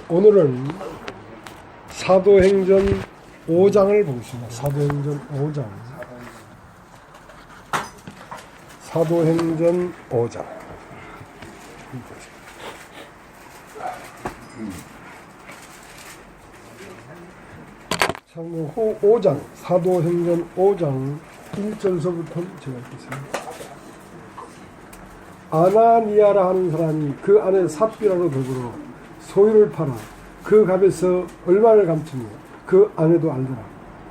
오늘은 사도행전 5장을 보겠습니다. 사도행전 5장. 사도행전 5장. 참고 5장, 사도행전 5장 1절서부터 제가 읽겠습니다. 아나니아라 하는 사람이 그 안에 삽비라로 더불어 소유를 팔아 그 값에서 얼마를 감추며 그 안에도 알더라.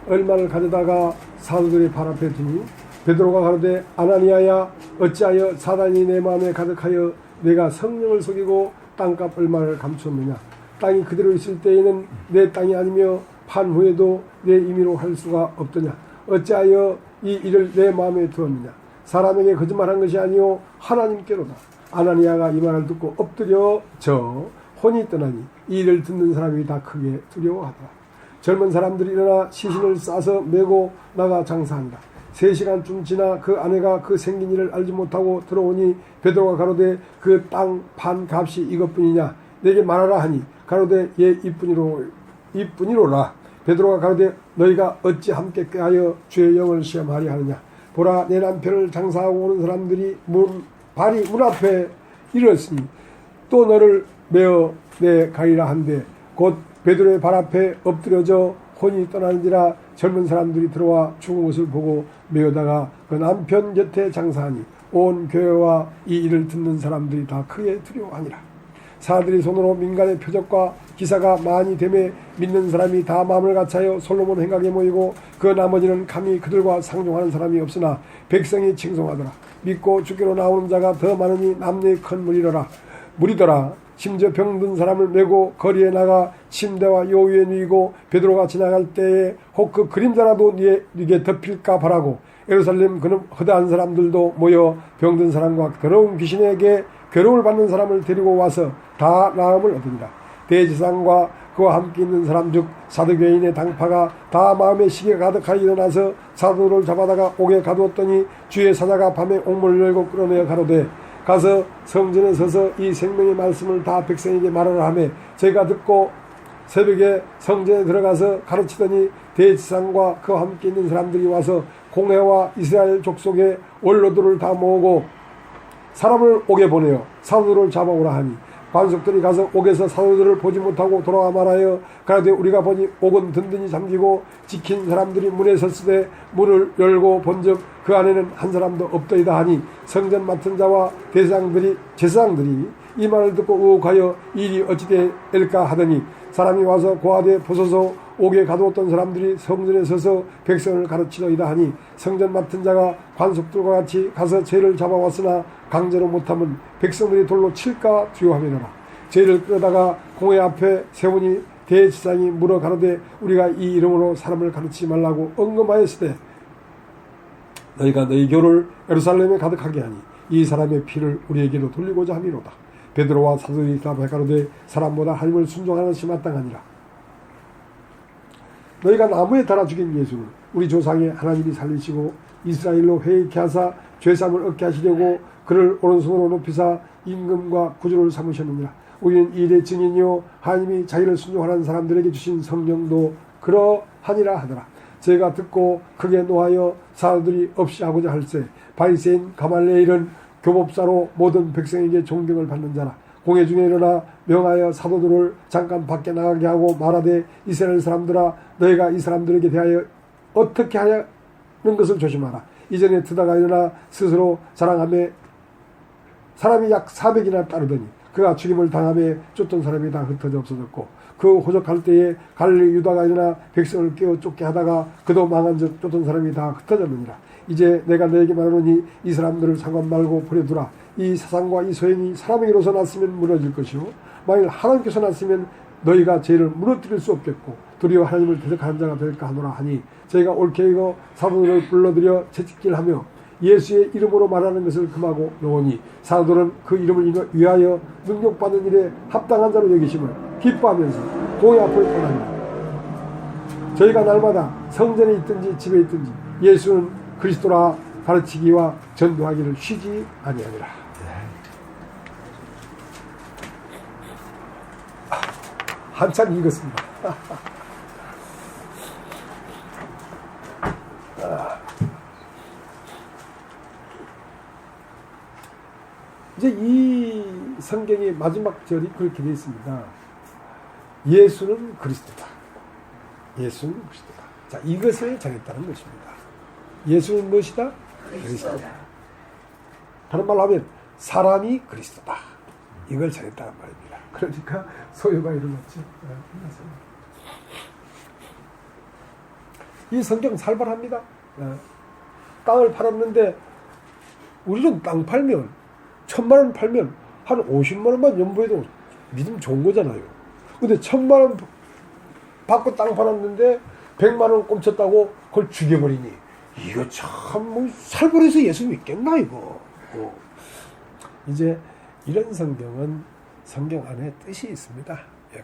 얼마를 가져다가 사도들이 발 앞에 두니 베드로가 가로되 아나니아야 어찌하여 사단이 내 마음에 가득하여 내가 성령을 속이고 땅값 얼마를 감추었느냐. 땅이 그대로 있을 때에는 내 땅이 아니며 판 후에도 내 임의로 할 수가 없더냐. 어찌하여 이 일을 내 마음에 두었느냐. 사람에게 거짓말한 것이 아니요 하나님께로다. 아나니아가 이 말을 듣고 엎드려 져 혼이 떠나니 이 일을 듣는 사람이 다 크게 두려워하더라. 젊은 사람들이 일어나 시신을 싸서 메고 나가 장사한다. 3시간쯤 지나 그 아내가 그 생긴 일을 알지 못하고 들어오니 베드로가 가로되 그 땅 판 값이 이것뿐이냐. 내게 말하라 하니 가로되 예 이뿐이로라. 베드로가 가로되 너희가 어찌 함께 꾀하여 주의 영을 시험하려 하느냐. 보라 내 남편을 장사하고 오는 사람들이 발이 문 앞에 이르렀으니 또 너를 메어 내 가리라 한데 곧 베드로의 발 앞에 엎드려져 혼이 떠나는지라. 젊은 사람들이 들어와 죽은 것을 보고 메어다가 그 남편 곁에 장사하니 온 교회와 이 일을 듣는 사람들이 다 크게 두려워하니라. 사람들이 손으로 민간의 표적과 기사가 많이 되매 믿는 사람이 다 마음을 같이하여 솔로몬 행각에 모이고 그 나머지는 감히 그들과 상종하는 사람이 없으나 백성이 칭송하더라. 믿고 주께로 나오는 자가 더 많으니 남녀의 큰 무리더라. 심지어 병든 사람을 메고 거리에 나가 침대와 요 위에 누이고 베드로가 지나갈 때에 혹 그 그림자라도 네게 덮일까 바라고 예루살렘 그는 허다한 사람들도 모여 병든 사람과 더러운 귀신에게 괴로움을 받는 사람을 데리고 와서 다 나음을 얻으니라. 대제사장과 그와 함께 있는 사람 즉 사두개인의 당파가 다 마음에 시기가 가득하여 일어나서 사도를 잡아다가 옥에 가두었더니 주의 사자가 밤에 옥문을 열고 끌어내어 가로되 가서 성전에 서서 이 생명의 말씀을 다 백성에게 말하라 하며 저희가 듣고 새벽에 성전에 들어가서 가르치더니 대제사장과 그와 함께 있는 사람들이 와서 공회와 이스라엘 족속의 원로들을 다 모으고 사람을 옥에 보내어 사도들을 잡아오라 하니 관속들이 가서 옥에서 사도들을 보지 못하고 돌아와 말하여 가라되 우리가 보니 옥은 든든히 잠기고 지킨 사람들이 문에 섰으되 문을 열고 본즉 그 안에는 한 사람도 없더이다 하니 성전 맡은 자와 제사장들이 이 말을 듣고 의혹하여 일이 어찌 될까 하더니 사람이 와서 고하되 보소서 옥에 가두었던 사람들이 성전에 서서 백성을 가르치더이다 하니 성전 맡은 자가 관속들과 같이 가서 죄를 잡아왔으나 강제로 못하면 백성들이 돌로 칠까 두려워하미로라. 죄를 끌어다가 공회 앞에 세우니 대제사장이 물어 가로되 우리가 이 이름으로 사람을 가르치지 말라고 언금하였으되 너희가 너희 교를 예루살렘에 가득하게 하니 이 사람의 피를 우리에게로 돌리고자 함이로다. 베드로와 사도들이 대답하여 가로되 사람보다 하나님을 순종하는 것이 마땅하니라. 너희가 나무에 달아 죽인 예수를 우리 조상의 하나님이 살리시고 이스라엘로 회개케 하사 죄사함을 얻게 하시려고 그를 오른손으로 높이사 임금과 구주를 삼으셨느니라. 우리는 이 일의 증인이요 하나님이 자기를 순종하는 사람들에게 주신 성령도 그러하니라 하더라. 제가 듣고 크게 노하여 사도들이 없이 하고자 할세 바리새인 가말레일은 교법사로 모든 백성에게 존경을 받는 자라. 공회 중에 일어나 명하여 사도들을 잠깐 밖에 나가게 하고 말하되 이스라엘 사람들아 너희가 이 사람들에게 대하여 어떻게 하는 것을 조심하라. 이전에 드다가 일어나 스스로 자랑하며 사람이 약 400이나 따르더니 그가 죽임을 당하며 쫓던 사람이 다 흩어져 없어졌고 그 호적할 때에 갈릴리 유다가 일어나 백성을 깨어 쫓게 하다가 그도 망한 즉 쫓던 사람이 다 흩어졌느니라. 이제 내가 너에게 말하노니 이 사람들을 상관 말고 버려두라. 이 사상과 이 소행이 사람에게로서 났으면 무너질 것이요 만일 하나님께서 났으면 너희가 죄를 무너뜨릴 수 없겠고 도리어 하나님을 대적하는 자가 될까 하노라 하니 저희가 옳게 이거 사도들을 불러들여 채찍질하며 예수의 이름으로 말하는 것을 금하고 놓으니 사도들은 그 이름을 위하여 능력받는 일에 합당한 자로 여기심을 기뻐하면서 교회 앞을 떠납니다. 저희가 날마다 성전에 있든지 집에 있든지 예수는 그리스도라 가르치기와 전도하기를 쉬지 아니하니라. 한참 읽었습니다. 이제 이 성경의 마지막 절이 그렇게 되어 있습니다. 예수는 그리스도다. 예수는 그리스도다. 자, 이것을 전했다는 것입니다. 예수는 무엇이다? 그리스도다. 다른 말로 하면 사람이 그리스도다. 이걸 전했다는 말입니다. 그러니까 소요가 일어났죠. 이 성경 살벌합니다. 땅을 팔았는데 우리는 땅 팔면 1,000만 원 팔면 한 50만 원만 연부해도 믿음 좋은 거잖아요. 근데 1,000만 원 받고 땅 팔았는데 100만 원 꼼쳤다고 그걸 죽여버리니 이거 참 뭐 살벌해서 예수 믿겠나 이거. 이제 이런 성경은 성경 안에 뜻이 있습니다.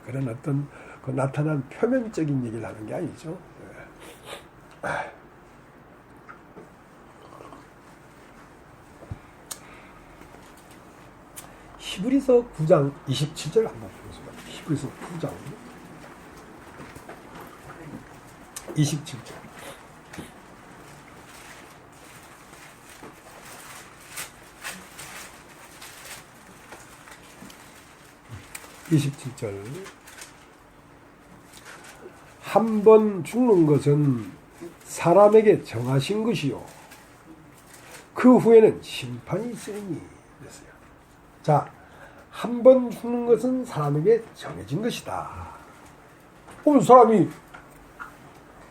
그런 어떤 그 나타난 표면적인 얘기를 하는 게 아니죠. 히브리서 9장 27절 한번 보겠습니다. 히브리서 9장 27절. 한 번 죽는 것은 사람에게 정하신 것이요 그 후에는 심판이 있으니 그랬어요. 자, 한 번 죽는 것은 사람에게 정해진 것이다. 그럼 사람이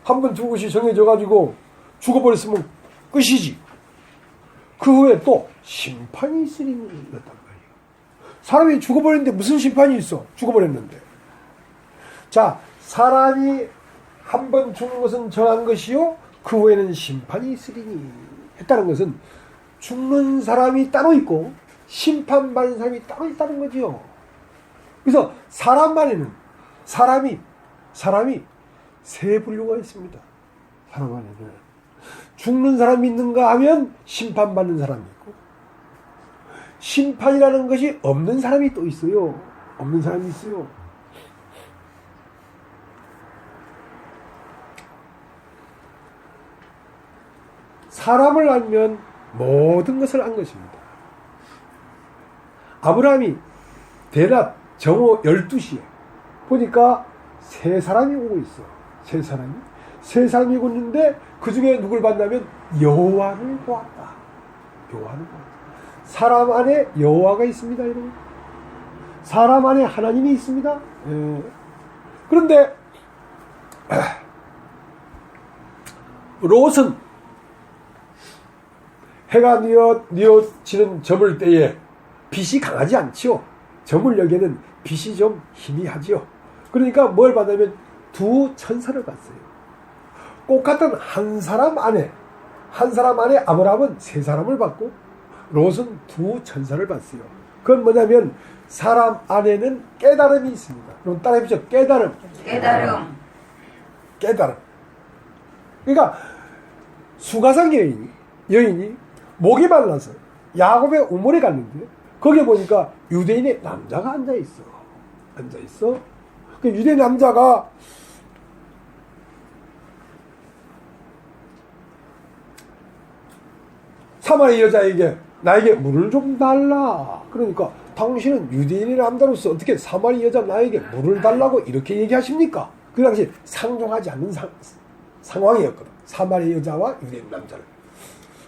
한 번 죽은 것이 정해져 가지고 죽어버렸으면 끝이지. 그 후에 또 심판이 있으니 그랬단 말이에요. 사람이 죽어버렸는데 무슨 심판이 있어? 죽어버렸는데. 자, 사람이 한 번 죽는 것은 정한 것이요 그 후에는 심판이 있으리니 했다는 것은 죽는 사람이 따로 있고 심판받는 사람이 따로 있다는 거지요. 그래서 사람 안에는 사람이 세 분류가 있습니다. 사람 안에는 죽는 사람이 있는가 하면 심판받는 사람이 있고 심판이라는 것이 없는 사람이 또 있어요. 없는 사람이 있어요. 사람을 알면 모든 것을 안 것입니다. 아브라함이 대낮 정오 12시에 보니까 세 사람이 오고 있어. 세 사람이 오고 있는데 그 중에 누굴 봤냐면 여호와를 보았다. 여호와를 보았다. 사람 안에 여호와가 있습니다, 여러분. 사람 안에 하나님이 있습니다. 그런데 롯은 해가 뉘어지는 저물 때에 빛이 강하지 않지요. 저물녘에는 빛이 좀 희미하지요. 그러니까 뭘 받으면 두 천사를 봤어요. 똑같은 한 사람 안에 아브라함은 세 사람을 봤고 롯은 두 천사를 봤어요. 그건 뭐냐면 사람 안에는 깨달음이 있습니다. 그럼 따라해보죠. 깨달음. 그러니까 수가상 여인이 목이 말라서 야곱의 우물에 갔는데 거기에 보니까 유대인의 남자가 앉아있어. 그 유대인 남자가 사마리 여자에게 나에게 물을 좀 달라. 그러니까 당신은 유대인의 남자로서 어떻게 사마리 여자 나에게 물을 달라고 이렇게 얘기하십니까? 그 당시 상종하지 않는 상황이었거든. 사마리 여자와 유대인 남자를.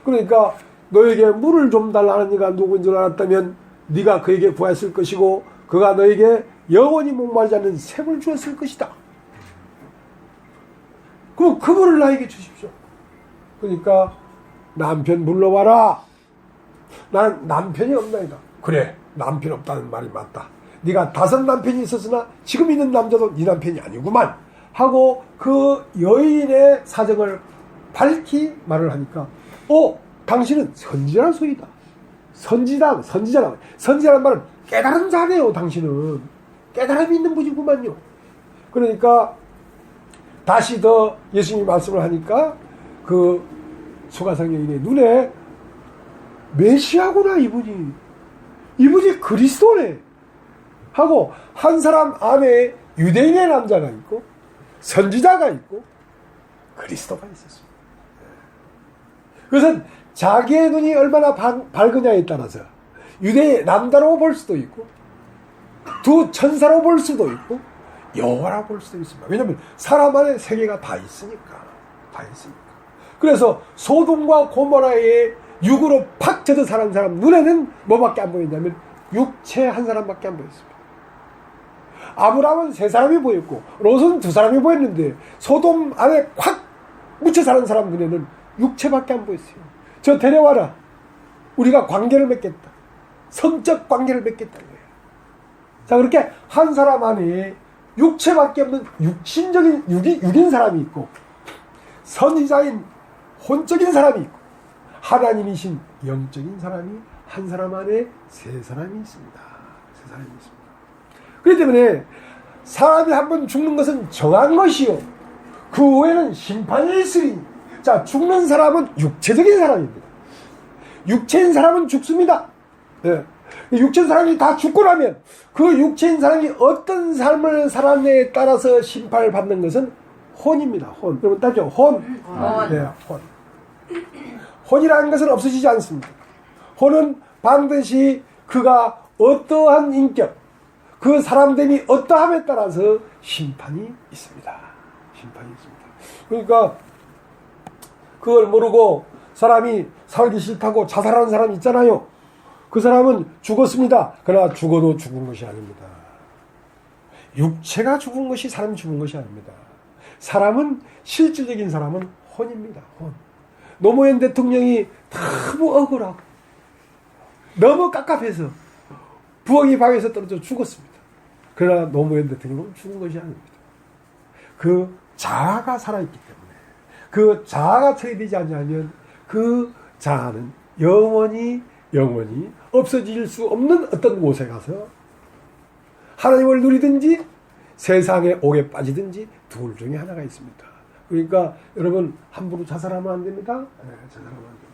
그러니까 너에게 물을 좀 달라는 이가 누구인 줄 알았다면 네가 그에게 구했을 것이고 그가 너에게 영원히 목마르지 않는 샘을 주었을 것이다. 그럼 그 물을 나에게 주십시오. 그러니까 남편 불러와라. 나는 남편이 없나이다. 그래, 남편 없다는 말이 맞다. 네가 5 남편이 있었으나 지금 있는 남자도 네 남편이 아니구만 하고 그 여인의 사정을 밝히 말을 하니까 당신은 선지자란 소리다. 선지자란 말은 깨달은 자네요. 당신은 깨달음이 있는 분이구만요. 그러니까 다시 더 예수님이 말씀을 하니까 그 수가성여인의 눈에 메시아구나, 이분이 그리스도네 하고, 한 사람 안에 유대인의 남자가 있고 선지자가 있고 그리스도가 있었습니다. 그것은 자기의 눈이 얼마나 밝으냐에 따라서 유대의 남자로 볼 수도 있고 두 천사로 볼 수도 있고 여호와라 볼 수도 있습니다. 왜냐하면 사람 안에 세계가 다 있으니까. 그래서 소돔과 고모라의 육으로 팍 젖어 사는 사람 눈에는 뭐밖에 안 보였냐면 육체 한 사람밖에 안 보였습니다. 아브라함은 3사람이 보였고 롯은 2사람이 보였는데 소돔 안에 콱 묻혀 사는 사람 눈에는 육체밖에 안 보였어요. 저 데려와라. 우리가 관계를 맺겠다. 성적 관계를 맺겠다는 거예요. 자, 그렇게 한 사람 안에 육체밖에 없는 육신적인 육인 사람이 있고 선지자인 혼적인 사람이 있고 하나님이신 영적인 사람이 한 사람 안에 3사람이 있습니다. 3사람이 있습니다. 그렇기 때문에 사람이 한 번 죽는 것은 정한 것이요 그 후에는 심판이 있으니, 자, 죽는 사람은 육체적인 사람입니다. 육체인 사람은 죽습니다. 네. 육체인 사람이 다 죽고 나면 그 육체인 사람이 어떤 삶을 살았냐에 따라서 심판을 받는 것은 혼입니다. 혼. 여러분 따죠? 혼. 네, 혼. 혼이라는 것은 없어지지 않습니다. 혼은 반드시 그가 어떠한 인격, 그 사람됨이 어떠함에 따라서 심판이 있습니다. 심판이 있습니다. 그러니까 그걸 모르고 사람이 살기 싫다고 자살하는 사람 있잖아요. 그 사람은 죽었습니다. 그러나 죽어도 죽은 것이 아닙니다. 육체가 죽은 것이 사람이 죽은 것이 아닙니다. 사람은, 실질적인 사람은 혼입니다. 혼. 노무현 대통령이 너무 억울하고 너무 깝깝해서 부엌이 방에서 떨어져 죽었습니다. 그러나 노무현 대통령은 죽은 것이 아닙니다. 그 자아가 살아있기 때문에, 그 자아가 처리되지 않으면 그 자아는 영원히 없어질 수 없는 어떤 곳에 가서 하나님을 누리든지 세상의 옥에 빠지든지 둘 중에 하나가 있습니다. 그러니까 여러분 함부로 자살하면 안 됩니다. 네, 자살하면 안 됩니다.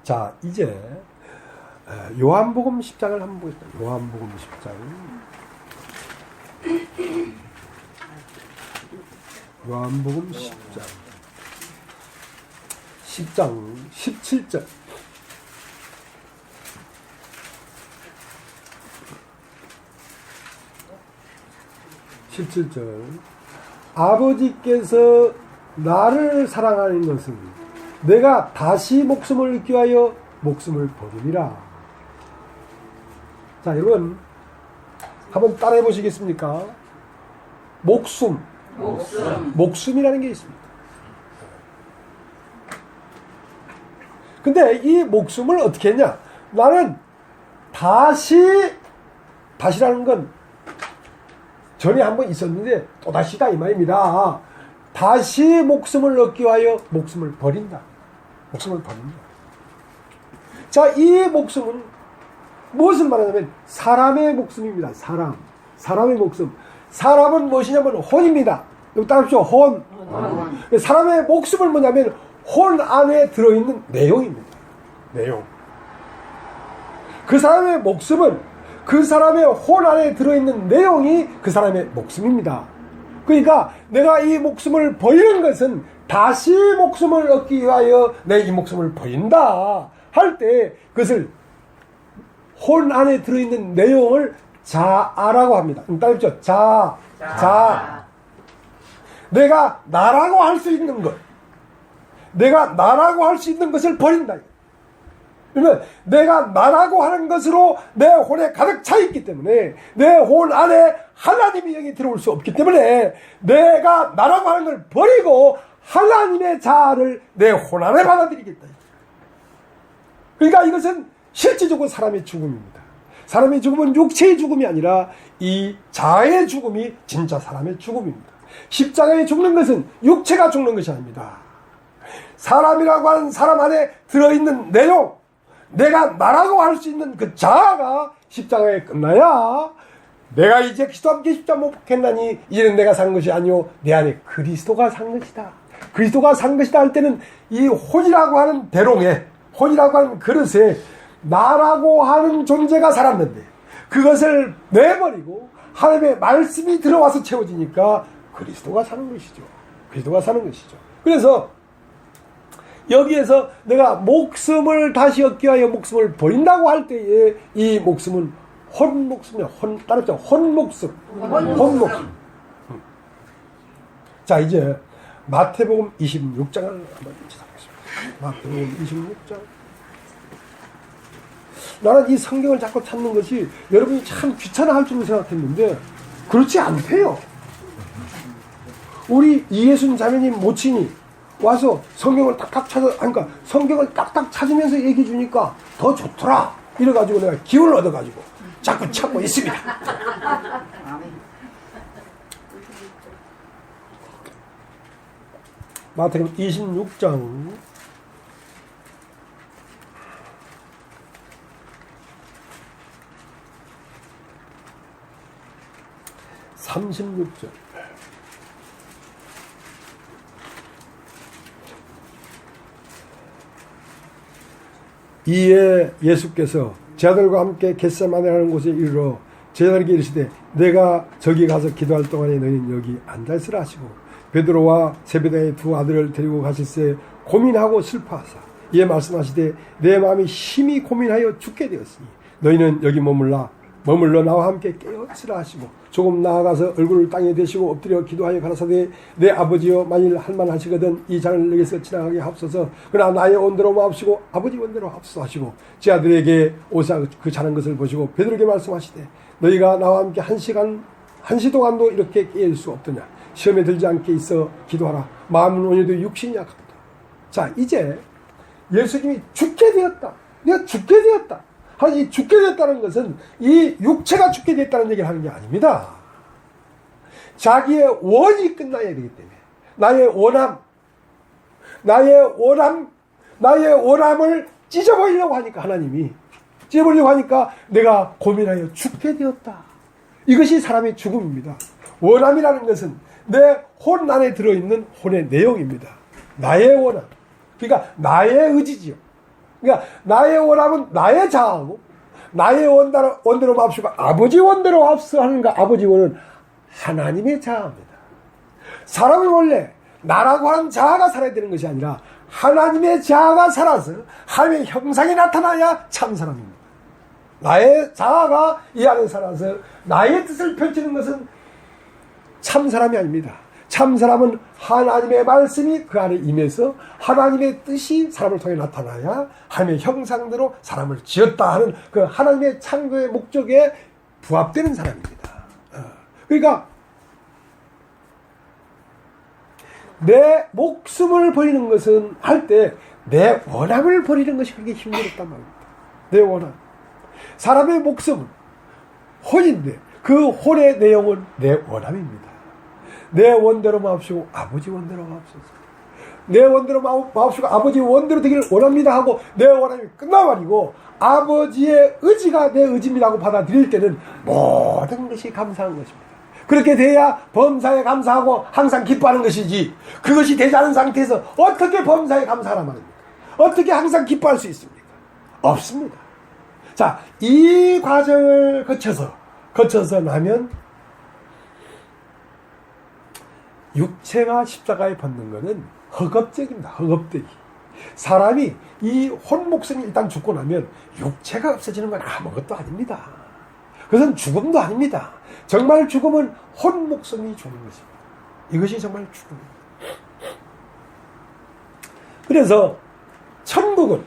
자, 이제 요한복음 10장을 한번 보겠습니다. 요한복음 10장. 요한복음 10장 17절. 17절. 아버지께서 나를 사랑하는 것은 내가 다시 목숨을 잃기 위하여 목숨을 버리리라. 자, 여러분 한번 따라해 보시겠습니까? 목숨이라는 게 있습니다. 근데 이 목숨을 어떻게 했냐? 나는 다시라는 건 전에 한번 있었는데 또다시다 이 말입니다. 다시 목숨을 얻기 위하여 목숨을 버린다. 자, 이 목숨은 무엇을 말하냐면 사람의 목숨입니다. 사람의 목숨. 사람은 무엇이냐면 혼입니다. 여기 따라합시오. 혼. 사람의 목숨은 뭐냐면 혼 안에 들어있는 내용입니다. 내용. 그 사람의 목숨은 그 사람의 혼 안에 들어있는 내용이 그 사람의 목숨입니다. 그러니까 내가 이 목숨을 버리는 것은 다시 목숨을 얻기 위하여 내 이 목숨을 버린다 할 때 그것을 혼 안에 들어있는 내용을 자아라고 합니다. 따르죠? 자. 내가 나라고 할 수 있는 것, 내가 나라고 할 수 있는 것을 버린다. 그러면 내가 나라고 하는 것으로 내 혼에 가득 차 있기 때문에 내 혼 안에 하나님의 영이 들어올 수 없기 때문에 내가 나라고 하는 걸 버리고 하나님의 자아를 내 혼 안에 받아들이겠다. 그러니까 이것은 실질적으로 사람의 죽음입니다. 사람의 죽음은 육체의 죽음이 아니라 이 자아의 죽음이 진짜 사람의 죽음입니다. 십자가에 죽는 것은 육체가 죽는 것이 아닙니다. 사람이라고 하는 사람 안에 들어있는 내용, 내가 나라고 할 수 있는 그 자아가 십자가에 끝나야 내가 이제 그리스도와 함께 십자가 못 박혔나니 이제는 내가 산 것이 아니오 내 안에 그리스도가 산 것이다. 그리스도가 산 것이다 할 때는 이 혼이라고 하는 대롱에, 혼이라고 하는 그릇에 나라고 하는 존재가 살았는데 그것을 내버리고 하나님의 말씀이 들어와서 채워지니까 그리스도가 사는 것이죠. 그리스도가 사는 것이죠. 그래서 여기에서 내가 목숨을 다시 얻기 위하여 목숨을 버린다고 할 때에 이 목숨은 혼목숨이야. 따르죠. 혼목숨. 혼목숨. 자, 이제 마태복음 26장을 한번 찾아보겠습니다. 마태복음 26장. 나는 이 성경을 자꾸 찾는 것이 여러분이 참 귀찮아할 줄로 생각했는데 그렇지 않대요. 우리 이예순 자매님 모친이 와서 성경을 딱딱 그러니까 성경을 딱딱 찾으면서 얘기해 주니까 더 좋더라. 이래가지고 내가 기운을 얻어가지고 자꾸 찾고 있습니다. 마태복음 26장 36절. 이에 예수께서 제자들과 함께 겟세마네라는 곳에 이르러 제자들에게 이르시되 내가 저기 가서 기도할 동안에 너희는 여기 앉아있으라 하시고 베드로와 세베대의 두 아들을 데리고 가실새 고민하고 슬퍼하사 이에 말씀하시되 내 마음이 심히 고민하여 죽게 되었으니 너희는 여기 머물러 나와 함께 깨어있으라 하시고 조금 나아가서 얼굴을 땅에 대시고 엎드려 기도하여 가라사대 내 아버지여 만일 할만하시거든 이 잔을 내게서 지나가게 하옵소서. 그러나 나의 원대로 마옵시고 아버지 원대로 하옵소서 하시고 제 아들에게 오사 그 자는 것을 보시고 베드로에게 말씀하시되 너희가 나와 함께 한 시 동안도 이렇게 깨일 수 없더냐. 시험에 들지 않게 있어 기도하라. 마음은 오늘도 육신이 약하다. 자, 이제 예수님이 죽게 되었다. 내가 죽게 되었다. 이 죽게 됐다는 것은 이 육체가 죽게 됐다는 얘기를 하는 게 아닙니다. 자기의 원이 끝나야 되기 때문에 나의 원함을 찢어버리려고 하니까 하나님이 찢어버리려고 하니까 내가 고민하여 죽게 되었다. 이것이 사람의 죽음입니다. 원함이라는 것은 내 혼 안에 들어있는 혼의 내용입니다. 나의 원함. 그러니까 나의 의지지요. 그러니까 나의 원함은 나의 자아고 나의 원대로 마옵시고 아버지 원대로 합수 하는가. 아버지 원은 하나님의 자아입니다. 사람은 원래 나라고 하는 자아가 살아야 되는 것이 아니라 하나님의 자아가 살아서 하나님의 형상이 나타나야 참 사람입니다. 나의 자아가 이 안에 살아서 나의 뜻을 펼치는 것은 참 사람이 아닙니다. 참 사람은 하나님의 말씀이 그 안에 임해서 하나님의 뜻이 사람을 통해 나타나야 하나님의 형상대로 사람을 지었다 하는 그 하나님의 창조의 목적에 부합되는 사람입니다. 그러니까 내 목숨을 버리는 것은 할 때 내 원함을 버리는 것이 그렇게 힘들었단 말입니다. 내 원함. 사람의 목숨은 혼인데 그 혼의 내용은 내 원함입니다. 내 원대로 마옵시고 아버지 원대로 마옵소서. 내 원대로 마옵시고 아버지 원대로 되기를 원합니다 하고 내 원함이 끝나버리고 아버지의 의지가 내 의지입니다고 받아들일 때는 모든 것이 감사한 것입니다. 그렇게 돼야 범사에 감사하고 항상 기뻐하는 것이지 그것이 되지 않은 상태에서 어떻게 범사에 감사하란 말입니까? 어떻게 항상 기뻐할 수 있습니까? 없습니다. 자, 이 과정을 거쳐서 나면 육체가 십자가에 벗는 것은 허겁적입니다. 허겁되기. 사람이 이 혼목성이 일단 죽고 나면 육체가 없어지는 건 아무것도 아닙니다. 그것은 죽음도 아닙니다. 정말 죽음은 혼목성이 죽는 것입니다. 이것이 정말 죽음입니다. 그래서 천국은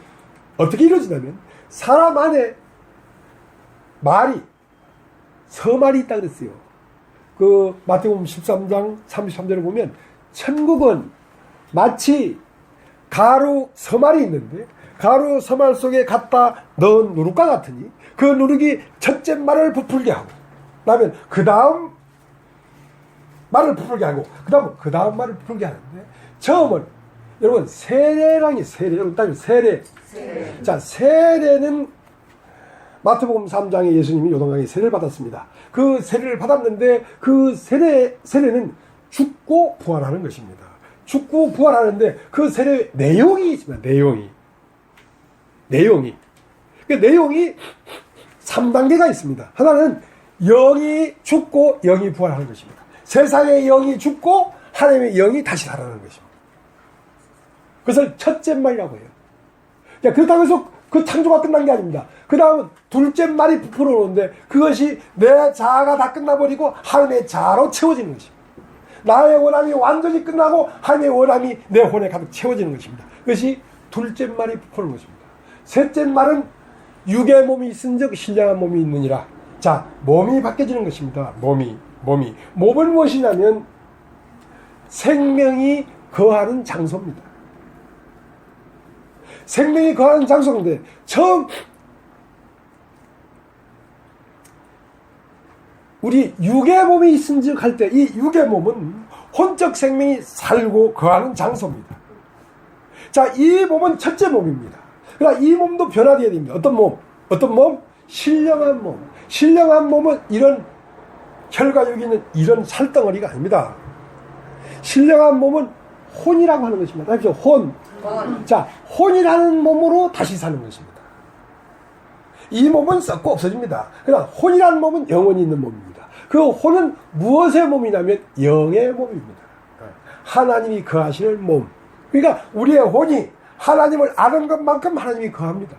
어떻게 이루어지냐면 사람 안에 서말이 있다 그랬어요. 그 마태복음 13장 33절을 보면 천국은 마치 가루 서말이 있는데 가루 서말 속에 갖다 넣은 누룩과 같으니 그 누룩이 첫째 말을 부풀게 하고 그다음에 그 다음 말을 부풀게 하고 그 다음 말을 부풀게 하는데 처음은 여러분 세례랑이 세례 여러분 따지면 세례. 자 세례는 마태복음 3장에 예수님이 요단강에 세례를 받았습니다. 그 세례를 받았는데 그 세례는 죽고 부활하는 것입니다. 죽고 부활하는데 그 세례의 내용이 있습니다. 그 내용이 3단계가 있습니다. 하나는 영이 죽고 영이 부활하는 것입니다. 세상의 영이 죽고 하나님의 영이 다시 살아나는 것입니다. 그것을 첫째 말이라고 해요. 그렇다고 해서 그 창조가 끝난 게 아닙니다. 그 다음은 둘째 말이 부풀어 오는데 그것이 내 자아가 다 끝나버리고 하나님의 자아로 채워지는 것입니다. 나의 원함이 완전히 끝나고 하나님의 원함이 내 혼에 가득 채워지는 것입니다. 그것이 둘째 말이 부풀는 것입니다. 셋째 말은 육의 몸이 있은즉 신령한 몸이 있느니라. 자, 몸이 바뀌어지는 것입니다. 몸은 무엇이냐면 생명이 거하는 장소입니다. 생명이 거하는 장소인데 처음 우리 육의 몸이 있은즉 할 때 이 육의 몸은 혼적 생명이 살고 거하는 장소입니다. 자, 이 몸은 첫째 몸입니다. 그러나 이 몸도 변화되어야 됩니다. 어떤 몸? 신령한 몸. 신령한 몸은 이런 혈과 육이 있는 이런 살덩어리가 아닙니다. 신령한 몸은 혼이라고 하는 것입니다. 알죠? 혼. 자, 혼이라는 몸으로 다시 사는 것입니다. 이 몸은 썩고 없어집니다. 그러나 혼이라는 몸은 영원히 있는 몸입니다. 그 혼은 무엇의 몸이냐면 영의 몸입니다. 하나님이 거하시는 몸. 그러니까 우리의 혼이 하나님을 아는 것만큼 하나님이 거합니다.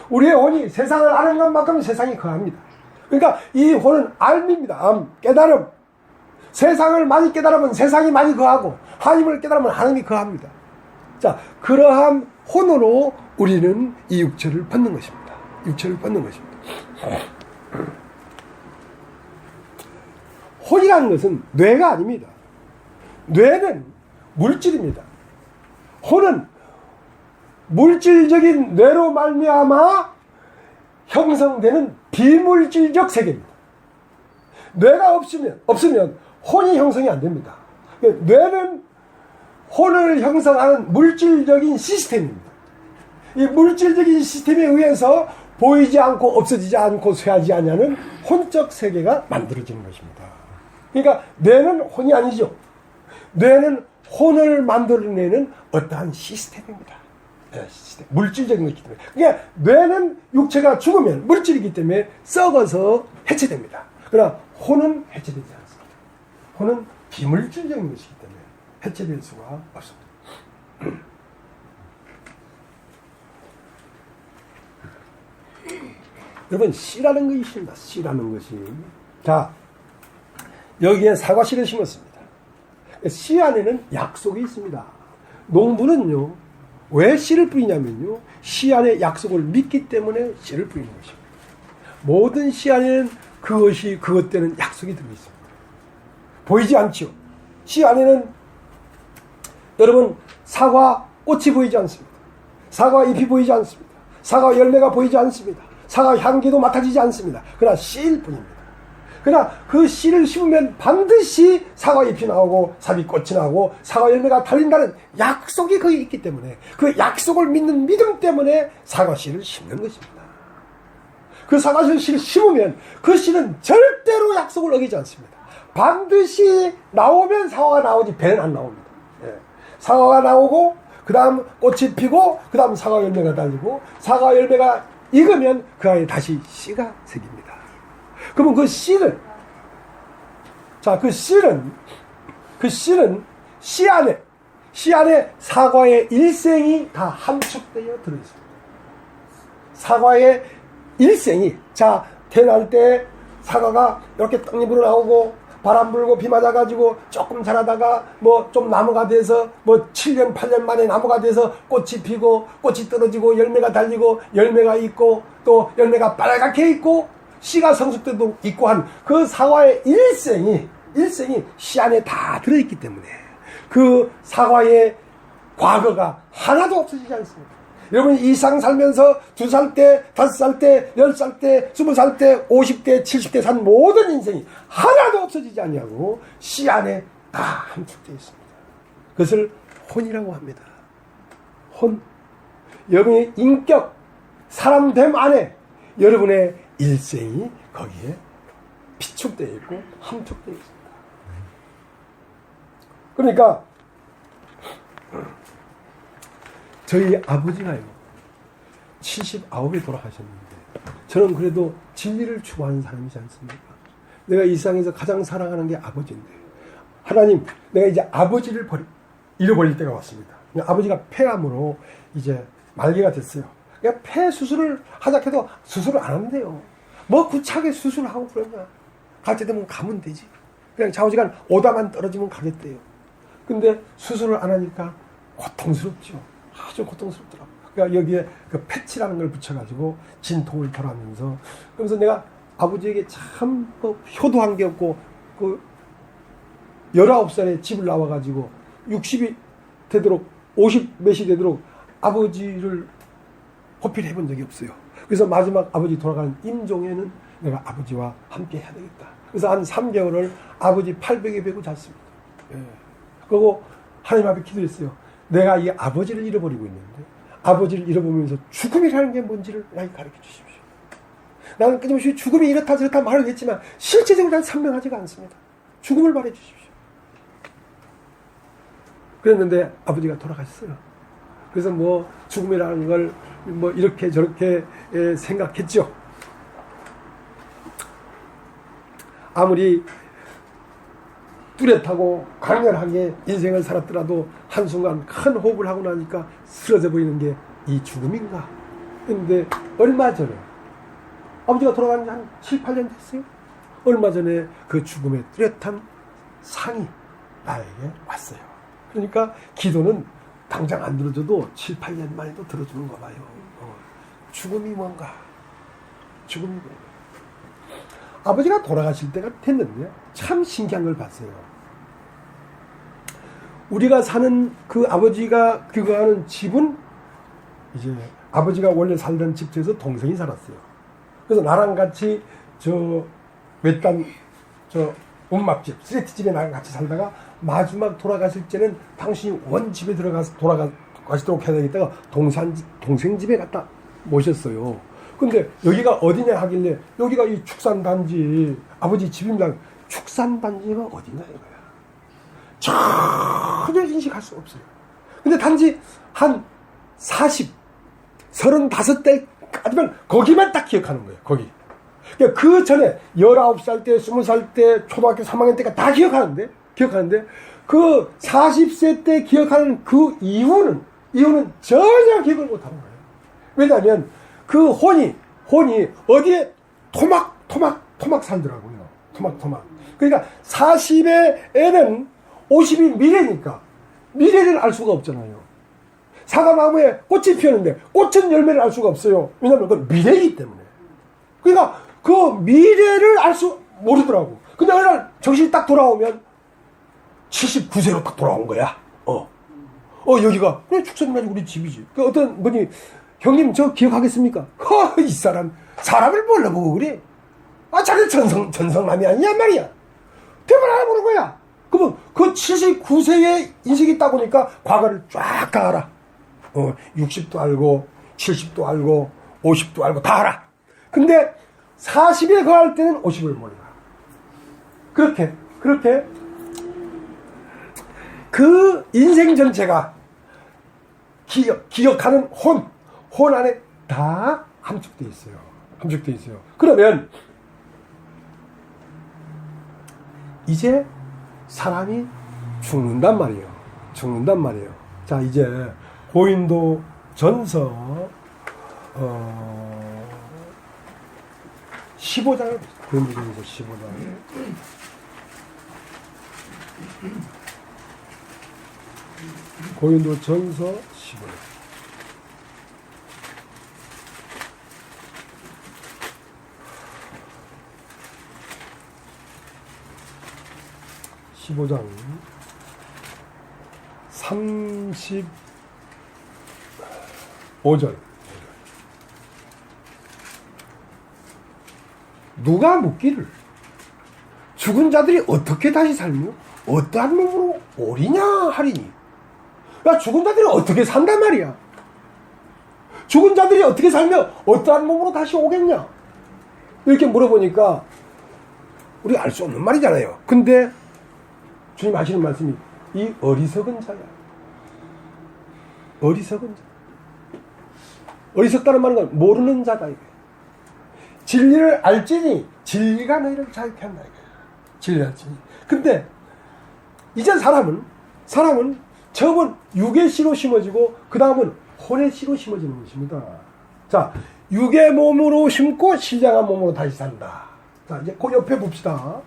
우리의 혼이 세상을 아는 것만큼 세상이 거합니다. 그러니까 이 혼은 알입니다. 깨달음. 세상을 많이 깨달으면 세상이 많이 거하고 하나님을 깨달으면 하나님이 거합니다. 자, 그러한 혼으로 우리는 이 육체를 받는 것입니다. 혼이라는 것은 뇌가 아닙니다. 뇌는 물질입니다. 혼은 물질적인 뇌로 말미암아 형성되는 비물질적 세계입니다. 뇌가 없으면 혼이 형성이 안 됩니다. 뇌는 혼을 형성하는 물질적인 시스템입니다. 이 물질적인 시스템에 의해서 보이지 않고 없어지지 않고 쇠하지 않냐는 혼적 세계가 만들어지는 것입니다. 그러니까 뇌는 혼이 아니죠. 뇌는 혼을 만들어내는 어떠한 시스템입니다. 시스템. 물질적인 것이기 때문에. 그러니까 뇌는 육체가 죽으면 물질이기 때문에 썩어서 해체됩니다. 그러나 혼은 해체되지 않습니다. 혼은 비물질적인 것이기 때문에 해체될 수가 없습니다. 여러분, 씨라는 것이 있습니다. 씨라는 것이. 자, 여기에 사과씨를 심었습니다. 씨 안에는 약속이 있습니다. 농부는요, 왜 씨를 뿌리냐면요, 씨 안에 약속을 믿기 때문에 씨를 뿌리는 것입니다. 모든 씨 안에는 그것되는 약속이 들어있습니다. 보이지 않죠? 씨 안에는 여러분, 사과 꽃이 보이지 않습니다. 사과 잎이 보이지 않습니다. 사과 열매가 보이지 않습니다. 사과 향기도 맡아지지 않습니다. 그러나 씨일 뿐입니다. 그러나 그 씨를 심으면 반드시 사과 잎이 나오고 사비꽃이 나오고 사과 열매가 달린다는 약속이 거기 있기 때문에 그 약속을 믿는 믿음 때문에 사과 씨를 심는 것입니다. 그 사과 씨를 심으면 그 씨는 절대로 약속을 어기지 않습니다. 반드시 나오면 사과가 나오지 배는 안 나옵니다. 사과가 나오고 그 다음 꽃이 피고 그 다음 사과 열매가 달리고 사과 열매가 익으면 그 안에 다시 씨가 새깁니다. 그러면 그 씨는 씨 안에 사과의 일생이 다 함축되어 들어있습니다. 사과의 일생이, 자, 태어날 때 사과가 이렇게 떡잎으로 나오고 바람 불고 비 맞아가지고 조금 자라다가 뭐 좀 나무가 돼서 뭐 7년 8년 만에 나무가 돼서 꽃이 피고 꽃이 떨어지고 열매가 달리고 열매가 있고 또 열매가 빨갛게 있고 씨가 성숙돼도 있고 한 그 사과의 일생이 씨 안에 다 들어있기 때문에 그 사과의 과거가 하나도 없어지지 않습니다. 여러분이 이 세상 살면서 2살 때, 5살 때, 10살 때, 20살 때, 50대, 70대 산 모든 인생이 하나도 없어지지 않냐고 씨 안에 다 함축되어 있습니다. 그것을 혼이라고 합니다. 혼. 여러분의 인격, 사람됨 안에 여러분의 일생이 거기에 비축되어 있고 함축되어 있습니다. 그러니까 저희 아버지가요 79에 돌아가셨는데 저는 그래도 진리를 추구하는 사람이지 않습니까? 내가 이 세상에서 가장 사랑하는 게 아버지인데 하나님 내가 이제 아버지를 잃어버릴 때가 왔습니다. 아버지가 폐암으로 이제 말기가 됐어요. 그러니까 폐 수술을 하자 해도 수술을 안 한대요. 뭐 구차하게 수술을 하고 그러냐. 갈 때 되면 가면 되지. 그냥 좌우지간 오다만 떨어지면 가겠대요. 근데 수술을 안 하니까 고통스럽죠. 아주 고통스럽더라고요. 그러니까 여기에 그 패치라는 걸 붙여가지고 진통을 덜하면서 그러면서 내가 아버지에게 참 효도한 게 없고 그 19살에 집을 나와가지고 60이 되도록 50 몇이 되도록 아버지를 호피를 해본 적이 없어요. 그래서 마지막 아버지 돌아가는 임종에는 내가 아버지와 함께 해야 되겠다. 그래서 한 3개월을 아버지 800에 베고 잤습니다. 예. 그리고 하나님 앞에 기도했어요. 내가 이 아버지를 잃어버리고 있는데 아버지를 잃어보면서 죽음이라는 게 뭔지를 나에게 가르쳐 주십시오. 나는 끊임없이 죽음이 이렇다 저렇다 말을 했지만 실제적으로 난 선명하지가 않습니다. 죽음을 말해 주십시오. 그랬는데 아버지가 돌아가셨어요. 그래서 뭐 죽음이라는 걸 뭐 이렇게 저렇게 생각했죠. 아무리 뚜렷하고 강렬하게 인생을 살았더라도 한순간 큰 호흡을 하고 나니까 쓰러져 보이는 게 이 죽음인가. 그런데 얼마 전에 아버지가 돌아간 지 한 7, 8년 됐어요. 얼마 전에 그 죽음의 뚜렷한 상이 나에게 왔어요. 그러니까 기도는 당장 안 들어줘도 7, 8년 만에도 들어주는 거 봐요. 죽음이 뭔가. 죽음이 뭔가. 아버지가 돌아가실 때가 됐는데 참 신기한 걸 봤어요. 우리가 사는 그 아버지가 그거 하는 집은 이제 아버지가 원래 살던 집에서 동생이 살았어요. 그래서 나랑 같이 저 외딴 저 온막집, 쓰레기집에 나랑 같이 살다가 마지막 돌아가실 때는 당신이 원집에 돌아가시도록 해야 되겠다가 동생 집에 갖다 모셨어요. 근데 여기가 어디냐 하길래 여기가 이 축산단지 아버지 집입니다. 축산단지가 어디냐 이거야. 전혀 인식할 수 없어요. 근데 단지 한 35대까지만 거기만 딱 기억하는 거예요. 거기. 그러니까 그 전에 19살 때 20살 때 초등학교 3학년 때가 다 기억하는데 그 40세 때 기억하는 그 이유는 전혀 기억을 못하는 거예요. 왜냐하면 그 혼이 어디에 토막 살더라고요. 토막. 그러니까 40에는 50이 미래니까 미래를 알 수가 없잖아요. 사과나무에 꽃이 피었는데 꽃은 열매를 알 수가 없어요. 왜냐하면 그건 미래이기 때문에. 그러니까 그 미래를 모르더라고. 근데 어느 날 정신이 딱 돌아오면 79세로 딱 돌아온 거야. 여기가 그래 축산단지 우리 집이지. 그 어떤 분이 형님 저 기억하겠습니까? 이 사람을 몰라보고 그래. 자기 전성남이 아니냐 말이야. 대부분 알아보는 거야. 그러면 그 79세의 인식이 있다 보니까 과거를 쫙 다 알아. 60도 알고 70도 알고 50도 알고 다 알아. 근데 40에 거할 때는 50을 몰라. 그렇게 그 인생 전체가 기억하는 혼 안에 다 함축되어 있어요. 그러면 이제 사람이 죽는단 말이에요. 자, 이제 고인도 전서 15장을 고인도 전서 15장. 고인도 전서 15장. 15장 35절 5절. 누가 묻기를 죽은 자들이 어떻게 다시 살며 어떠한 몸으로 오리냐 하리니. 야, 죽은 자들이 어떻게 산단 말이야. 죽은 자들이 어떻게 살며 어떠한 몸으로 다시 오겠냐 이렇게 물어보니까 우리가 알 수 없는 말이잖아요. 근데 주님 하시는 말씀이 이 어리석은 자야. 어리석은 자. 어리석다는 말은 건 모르는 자다 이거예요. 진리를 알지니 진리가 너희를 자유케 한다 이거예요. 진리를 알지니. 근데 이제 사람은 처음은 육의 씨로 심어지고 그 다음은 혼의 씨로 심어지는 것입니다. 자, 육의 몸으로 심고 신령한 몸으로 다시 산다. 자, 이제 그 옆에 봅시다.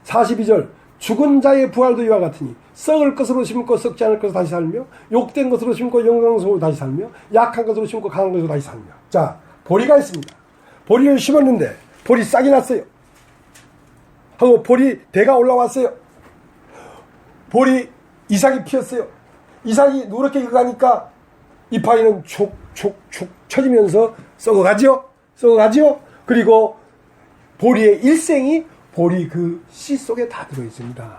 42절. 죽은 자의 부활도 이와 같으니 썩을 것으로 심고 썩지 않을 것으로 다시 살며 욕된 것으로 심고 영광스러워 다시 살며 약한 것으로 심고 강한 것으로 다시 살며. 자, 보리가 있습니다. 보리를 심었는데 보리 싹이 났어요. 하고 보리 대가 올라왔어요. 보리 이삭이 피었어요. 이삭이 누렇게 익어가니까 이파리는 촉촉촉 쳐지면서 썩어가죠. 그리고 보리의 일생이 보리 그 씨 속에 다 들어있습니다.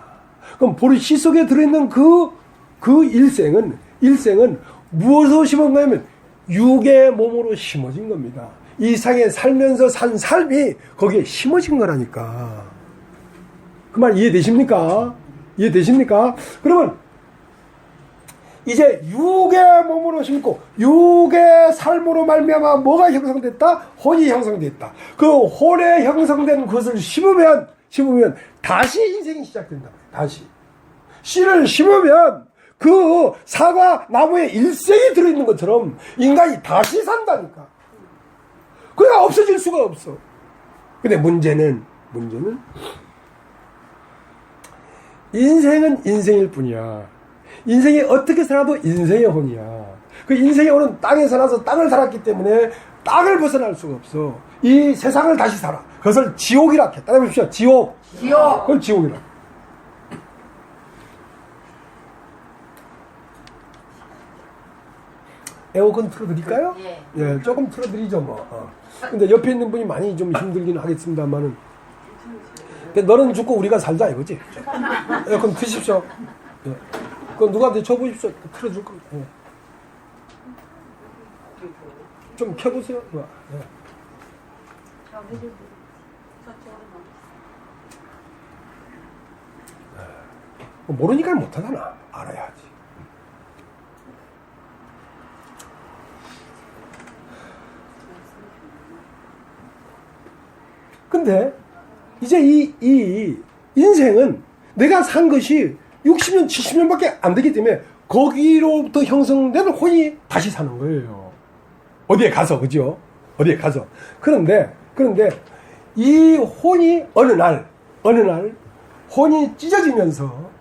그럼 보리 씨 속에 들어있는 그 일생은 무엇으로 심은 거냐면 육의 몸으로 심어진 겁니다. 이 상에 살면서 산 삶이 거기에 심어진 거라니까. 그 말 이해되십니까? 그러면 이제 육의 몸으로 심고 육의 삶으로 말미암아 뭐가 형성됐다? 혼이 형성됐다. 그 혼에 형성된 것을 심으면 다시 인생이 시작된다. 다시 씨를 심으면 그 사과 나무에 일생이 들어있는 것처럼 인간이 다시 산다니까. 그냥 없어질 수가 없어. 근데 문제는 인생은 인생일 뿐이야. 인생이 어떻게 살아도 인생의 혼이야. 그 인생의 혼은 땅에서 나서 땅을 살았기 때문에 땅을 벗어날 수가 없어. 이 세상을 다시 살아. 그것을 지옥이라 해. 따라해보십시오. 지옥. 그걸 지옥이라. 에어컨 틀어드릴까요? 예, 조금 틀어드리죠 뭐. 근데 옆에 있는 분이 많이 좀 힘들긴 하겠습니다만은. 너는 죽고 우리가 살자 이거지. 에어컨 트십시오. 예. 그건 누구한테 줘보십시오. 틀어줄 겁니다. 예. 좀 켜보세요. 예. 모르니까 못하잖아. 알아야지. 근데 이제 이 인생은 내가 산 것이 60년, 70년밖에 안 되기 때문에 거기로부터 형성된 혼이 다시 사는 거예요. 어디에 가서, 그죠? 어디에 가서. 그런데 이 혼이 어느 날 혼이 찢어지면서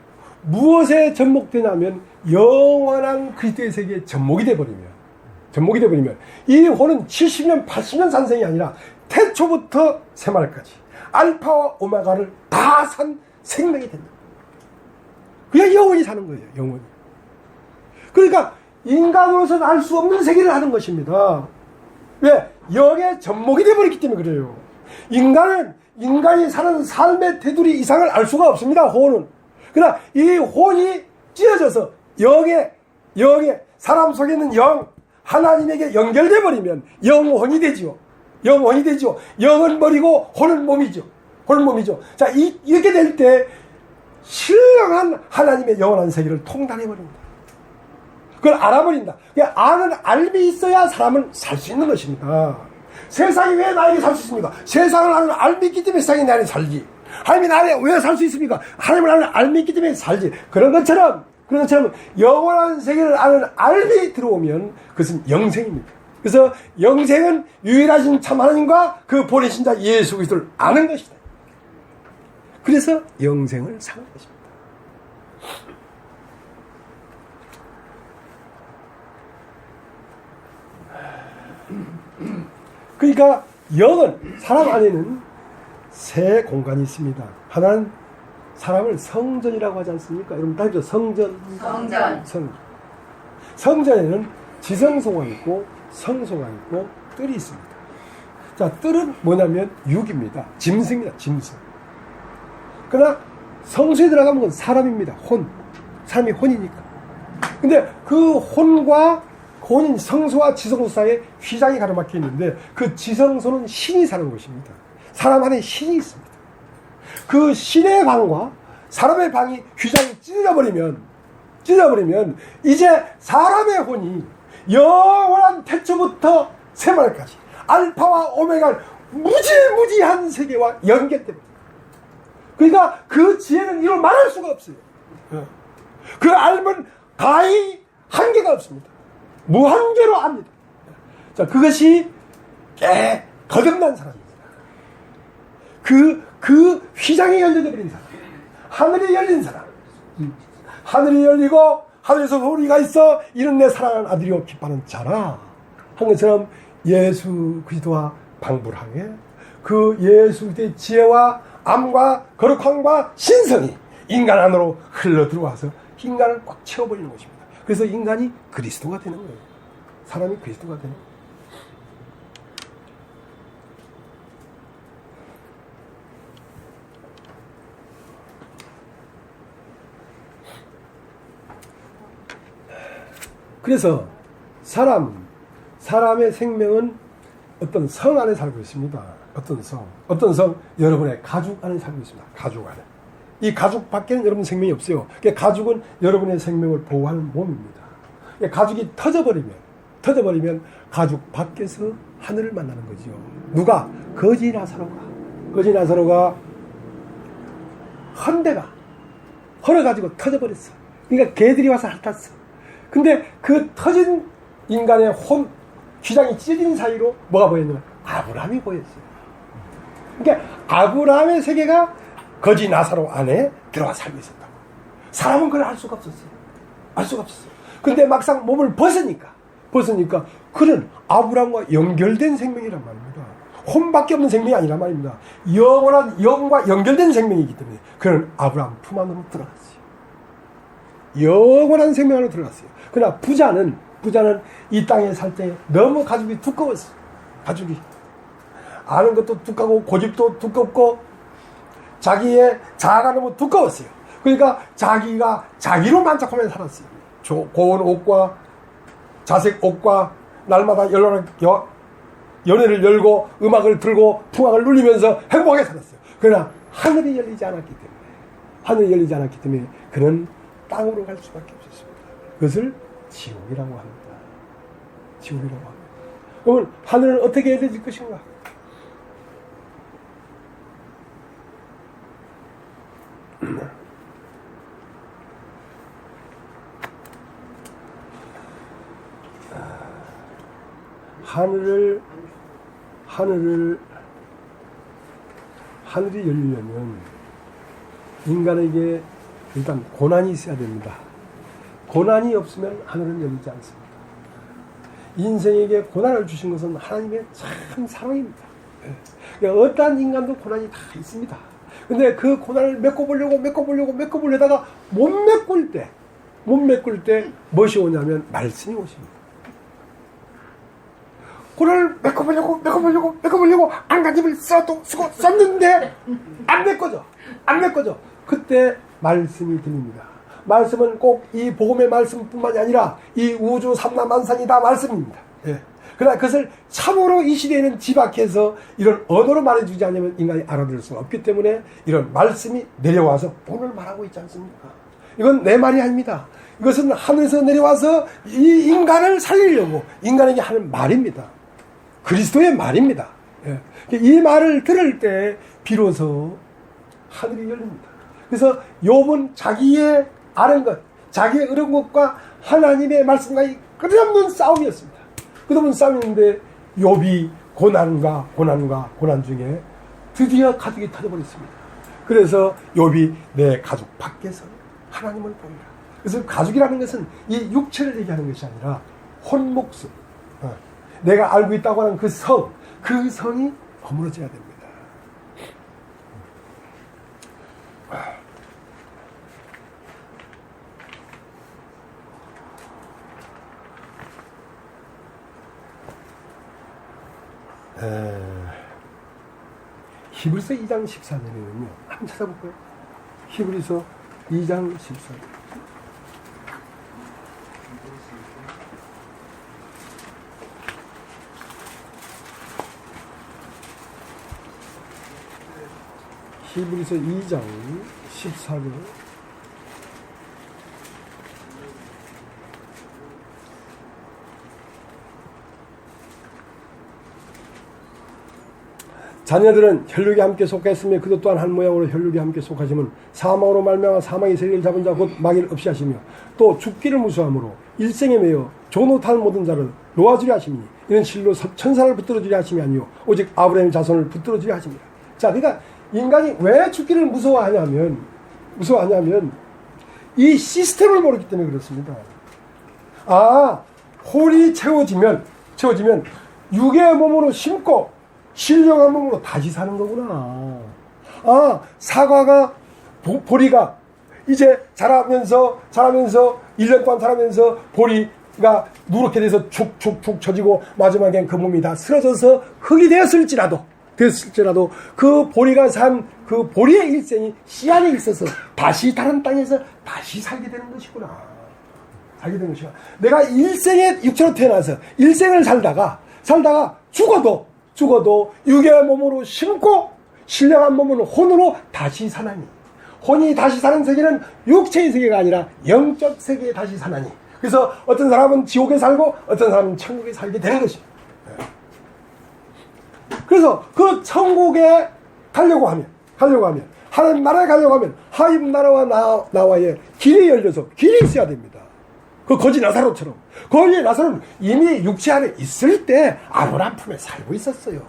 무엇에 접목되냐면 영원한 그리스도의 세계에 접목이 되어버리면 이 혼은 70년, 80년 산생이 아니라 태초부터 새말까지 알파와 오메가를 다 산 생명이 된다. 그냥 영원히 사는 거예요. 영원히. 그러니까 인간으로서는 알 수 없는 세계를 하는 것입니다. 왜? 영에 접목이 되어버렸기 때문에 그래요. 인간이 사는 삶의 테두리 이상을 알 수가 없습니다. 혼은. 그러나 이 혼이 찢어져서 영에 사람 속에 있는 영 하나님에게 연결돼 버리면 영혼이 되지요. 영은 머리고 혼은 몸이죠. 자, 이렇게 될 때 신령한 하나님의 영원한 세계를 통달해 버립니다. 그걸 알아버린다. 아는 알미 있어야 사람은 살 수 있는 것입니다. 세상이 왜 나에게 살 수 있습니까? 세상을 아는 알미 있기 때문에 세상이 나에게 살지. 하나님이 나에게 왜 살 수 있습니까? 하나님을 아는 알미 있기 때문에 살지. 그런 것처럼 영원한 세계를 아는 알미 들어오면 그것은 영생입니다. 그래서 영생은 유일하신 참 하나님과 그 보내신 자 예수 그리스도를 아는 것이다. 그래서 영생을 사는 것입니다. 그러니까 영은 사람 안에는 세 공간이 있습니다. 하나는 사람을 성전이라고 하지 않습니까? 여러분 다 알죠? 성전. 성전에는 지성소가 있고 성소가 있고 뜰이 있습니다. 자, 뜰은 뭐냐면 육입니다. 짐승입니다. 짐승. 그러나 성소에 들어가면 그건 사람입니다. 혼. 사람이 혼이니까. 근데 그 혼과 혼인 성소와 지성소 사이에 휘장이 가로막혀 있는데 그 지성소는 신이 사는 곳입니다. 사람 안에 신이 있습니다. 그 신의 방과 사람의 방이 휘장이 찢어버리면 이제 사람의 혼이 영원한 태초부터 세말까지 알파와 오메가 무지무지한 세계와 연결됩니다. 그러니까 그 지혜는 이로 말할 수가 없어요. 그 알면 가히 한계가 없습니다. 무한계로 압니다. 자, 그것이 거듭난 사람입니다. 그 휘장이 열려버린 사람, 하늘이 열린 사람, 하늘이 열리고 하늘에서 소리가 있어 이는 내 사랑하는 아들이요 기뻐하는 자라 한 것처럼 예수 그리스도와 방불하게 그 예수 그리스도의 지혜와 암과 거룩함과 신성이 인간 안으로 흘러 들어와서 인간을 꽉 채워버리는 것입니다. 그래서 인간이 그리스도가 되는 거예요. 사람이 그리스도가 되는 거예요. 그래서 사람의 생명은 어떤 성 안에 살고 있습니다. 어떤 성, 여러분의 가죽 안에 살고 있습니다. 가죽 안에. 이 가죽 밖에는 여러분 생명이 없어요. 가죽은 여러분의 생명을 보호하는 몸입니다. 가죽이 터져버리면 가죽 밖에서 하늘을 만나는 거죠. 누가? 거지 나사로가 헌대가 헐어가지고 터져버렸어. 그러니까 개들이 와서 핥았어. 근데 그 터진 인간의 휘장이 찢어진 사이로 뭐가 보였냐면 아브라함이 보였어요. 그러니까 아브라함의 세계가 거지 나사로 안에 들어와 살고 있었다고. 사람은 그걸 알 수가 없었어요. 근데 막상 몸을 벗으니까 그는 아브라함과 연결된 생명이란 말입니다. 혼밖에 없는 생명이 아니란 말입니다. 영원한 영과 연결된 생명이기 때문에 그는 아브라함 품 안으로 들어갔어요. 영원한 생명 안으로 들어갔어요. 그러나 부자는 이 땅에 살 때 너무 가죽이 두꺼웠어요. 가죽이. 아는 것도 두껍고 고집도 두껍고 자기의 자아가 너무 두꺼웠어요. 그러니까 자기가 자기로 만족하며 살았어요. 고운 옷과 자색 옷과 날마다 연회를 열고 음악을 들고 풍악을 누리면서 행복하게 살았어요. 그러나 하늘이 열리지 않았기 때문에 그는 땅으로 갈 수밖에 없었습니다. 그것을 지옥이라고 합니다. 그러면 하늘은 어떻게 해야 될 것인가? 하늘이 열리려면 인간에게 일단 고난이 있어야 됩니다. 고난이 없으면 하늘은 열리지 않습니다. 인생에게 고난을 주신 것은 하나님의 참 사랑입니다. 그러니까 어떠한 인간도 고난이 다 있습니다. 근데 그 고난을 메꿔보려다가 못 메꿀 때 무엇이 오냐면 말씀이 오십니다. 고난을 메꿔보려고 안간힘을 썼는데 안 메꿔져. 그때 말씀이 들립니다. 말씀은 꼭 이 복음의 말씀뿐만이 아니라 이 우주 삼라만상이 다 말씀입니다. 그러나 그것을 참으로 이 시대에는 지박해서 이런 언어로 말해주지 않으면 인간이 알아들을 수가 없기 때문에 이런 말씀이 내려와서 오늘 말하고 있지 않습니까? 이건 내 말이 아닙니다. 이것은 하늘에서 내려와서 이 인간을 살리려고 인간에게 하는 말입니다. 그리스도의 말입니다. 이 말을 들을 때 비로소 하늘이 열립니다. 그래서 욥은 자기의 아는 것, 자기의 얻은 것과 하나님의 말씀과의 끝없는 싸움이었습니다. 끝없는 싸움인데 욥이 고난 중에 드디어 가죽이 터져버렸습니다. 그래서 욥이 내 가죽 밖에서 하나님을 보이라. 그래서 가죽이라는 것은 이 육체를 얘기하는 것이 아니라 혼목숨, 내가 알고 있다고 하는 그 성이 허물어져야 됩니다. 히브리서 2장 14절에는요. 한번 찾아볼까요? 히브리서 2장 14절. 히브리서 2장 14절. 자녀들은 혈육에 함께 속했으며 그도 또한 한 모양으로 혈육에 함께 속하시면 사망으로 말미암아 사망의 세계를 잡은 자 곧 마귀를 없이 하시며 또 죽기를 무수함으로 일생에 매여 조노탄 모든 자를 놓아주려 하시니 이는 실로 천사를 붙들어주려 하심이 아니요 오직 아브라함의 자손을 붙들어주려 하십니다. 자, 그러니까 인간이 왜 죽기를 무서워하냐면 이 시스템을 모르기 때문에 그렇습니다. 혼이 채워지면 육의 몸으로 심고 신령한 몸으로 다시 사는 거구나. 사과가 보리가 이제 자라면서 1년 동안 자라면서 보리가 누렇게 돼서 축축축 처지고 마지막엔 그 몸이 다 쓰러져서 흙이 되었을지라도 그 보리가 산 그 보리의 일생이 씨 안에 있어서 다시 다른 땅에서 다시 살게 되는 것이구나. 내가 일생에 육체로 태어나서 일생을 살다가 죽어도 육의 몸으로 심고 신령한 몸으로 혼으로 다시 사나니, 혼이 다시 사는 세계는 육체의 세계가 아니라 영적 세계에 다시 사나니. 그래서 어떤 사람은 지옥에 살고 어떤 사람은 천국에 살게 되는 것입니다. 그래서 그 천국에 가려고 하면 하나님 나라에 가려고 하면 하나님 나라와 나와의 길이 열려서 길이 있어야 됩니다. 그 거지 나사로처럼. 거지 나사로는 이미 육체 안에 있을 때 아브라함 품에 살고 있었어요.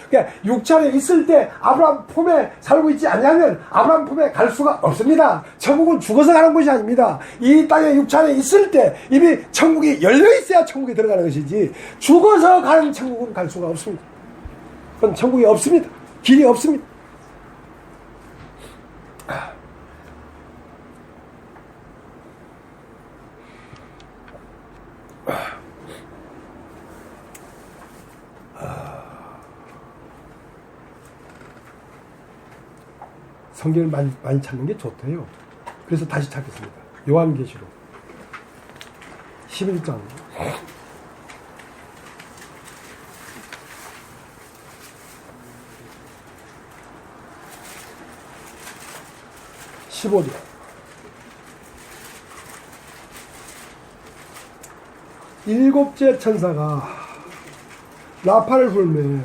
그러니까 육체 안에 있을 때 아브라함 품에 살고 있지 않냐면 아브라함 품에 갈 수가 없습니다. 천국은 죽어서 가는 것이 아닙니다. 이 땅에 육체 안에 있을 때 이미 천국이 열려 있어야 천국에 들어가는 것이지 죽어서 가는 천국은 갈 수가 없습니다. 그건 천국이 없습니다. 길이 없습니다. 성경을 많이 찾는 게 좋대요. 그래서 다시 찾겠습니다. 요한계시록 11장 15절. 일곱째 천사가 나팔을 불매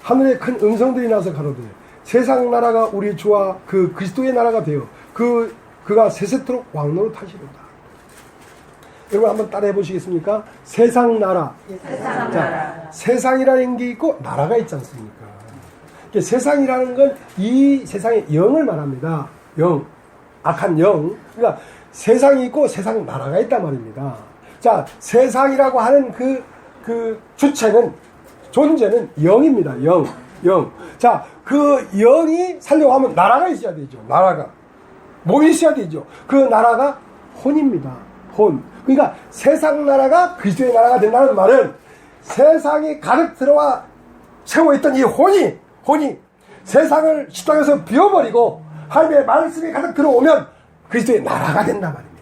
하늘에 큰 음성들이 나서 가로되 세상 나라가 우리 주와 그 그리스도의 나라가 되어 그가 세세토록 왕노릇 하시리로다. 여러분 한번 따라해 보시겠습니까? 세상 나라. 자, 세상이라는 게 있고 나라가 있지 않습니까? 세상이라는 건 이 세상의 영을 말합니다. 영, 악한 영. 그러니까 세상이 있고 세상 나라가 있단 말입니다. 자, 세상이라고 하는 그 주체는, 존재는 영입니다. 영. 자, 그 영이 살려고 하면 나라가 있어야 되죠. 나라가. 뭐 있어야 되죠? 그 나라가 혼입니다. 혼. 그러니까 세상 나라가 그리스도의 나라가 된다는 말은 세상이 가득 들어와 채워있던 이 혼이 세상을 십자가에서 비워버리고 하나님의 말씀이 가득 들어오면 그리스도의 나라가 된단 말입니다.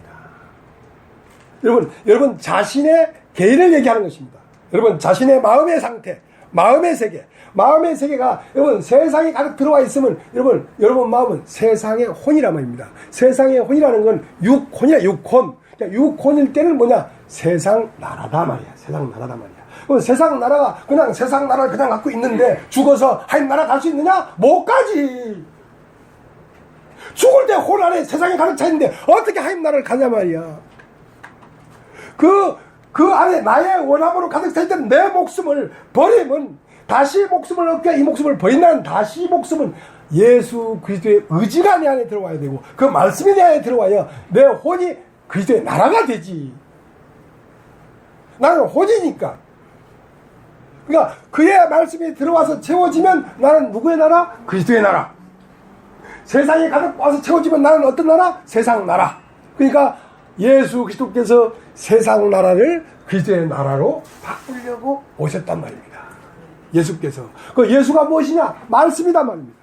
여러분 자신의 개인을 얘기하는 것입니다. 여러분 자신의 마음의 상태, 마음의 세계가 여러분 세상이 가득 들어와 있으면 여러분 마음은 세상의 혼이란 말입니다. 세상의 혼이라는 건 육혼이야. 육혼. 그러니까 육혼일 때는 뭐냐? 세상 나라다 말이야. 세상 나라다 말이야. 세상 나라가 그냥 세상 나라를 그냥 갖고 있는데 죽어서 하나님 나라 갈 수 있느냐? 못 가지. 죽을 때 혼 안에 세상이 가득 차 있는데 어떻게 하나님 나라를 가냐 말이야. 그 안에 나의 원함으로 가득 차 있던 내 목숨을 버리면 다시 목숨을 얻게 이 목숨을 버린다는 다시 목숨은 예수 그리스도의 의지가 내 안에 들어와야 되고 그 말씀이 내 안에 들어와야 내 혼이 그리스도의 나라가 되지. 나는 혼이니까. 그러니까 그의 말씀이 들어와서 채워지면 나는 누구의 나라? 그리스도의 나라. 세상에 가득 와서 채워지면 나는 어떤 나라? 세상 나라. 그러니까 예수 그리스도께서 세상 나라를 그리스도의 나라로 바꾸려고 오셨단 말입니다. 예수께서. 그 예수가 무엇이냐? 말씀이다 말입니다.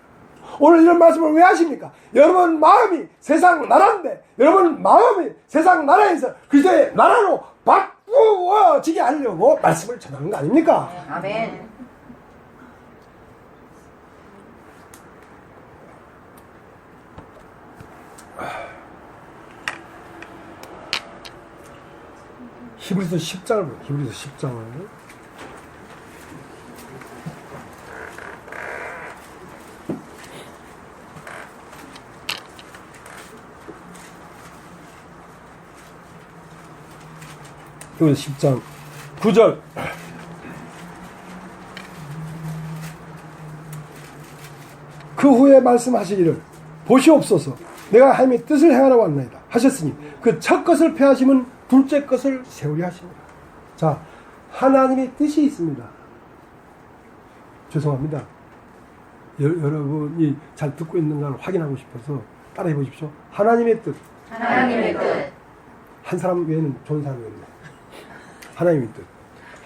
오늘 이런 말씀을 왜 하십니까? 여러분 마음이 세상 나라인데, 여러분 마음이 세상 나라에서 그리스도의 나라로 바꾸어지게 하려고 말씀을 전하는 거 아닙니까? 아멘. 히브리서 10장을 보세요. 히브리서 10장을. 히브리서 10장 9절. 그 후에 말씀하시기를 보시옵소서 내가 하나님의 뜻을 행하러 왔나이다 하셨으니 그 첫 것을 폐하시면 둘째 것을 세우려 하십니다. 자, 하나님의 뜻이 있습니다. 죄송합니다. 여러분이 잘 듣고 있는가를 확인하고 싶어서 따라해 보십시오. 하나님의 뜻. 하나님의 뜻. 한 사람 외에는 좋은 사람이 없네. 하나님의 뜻.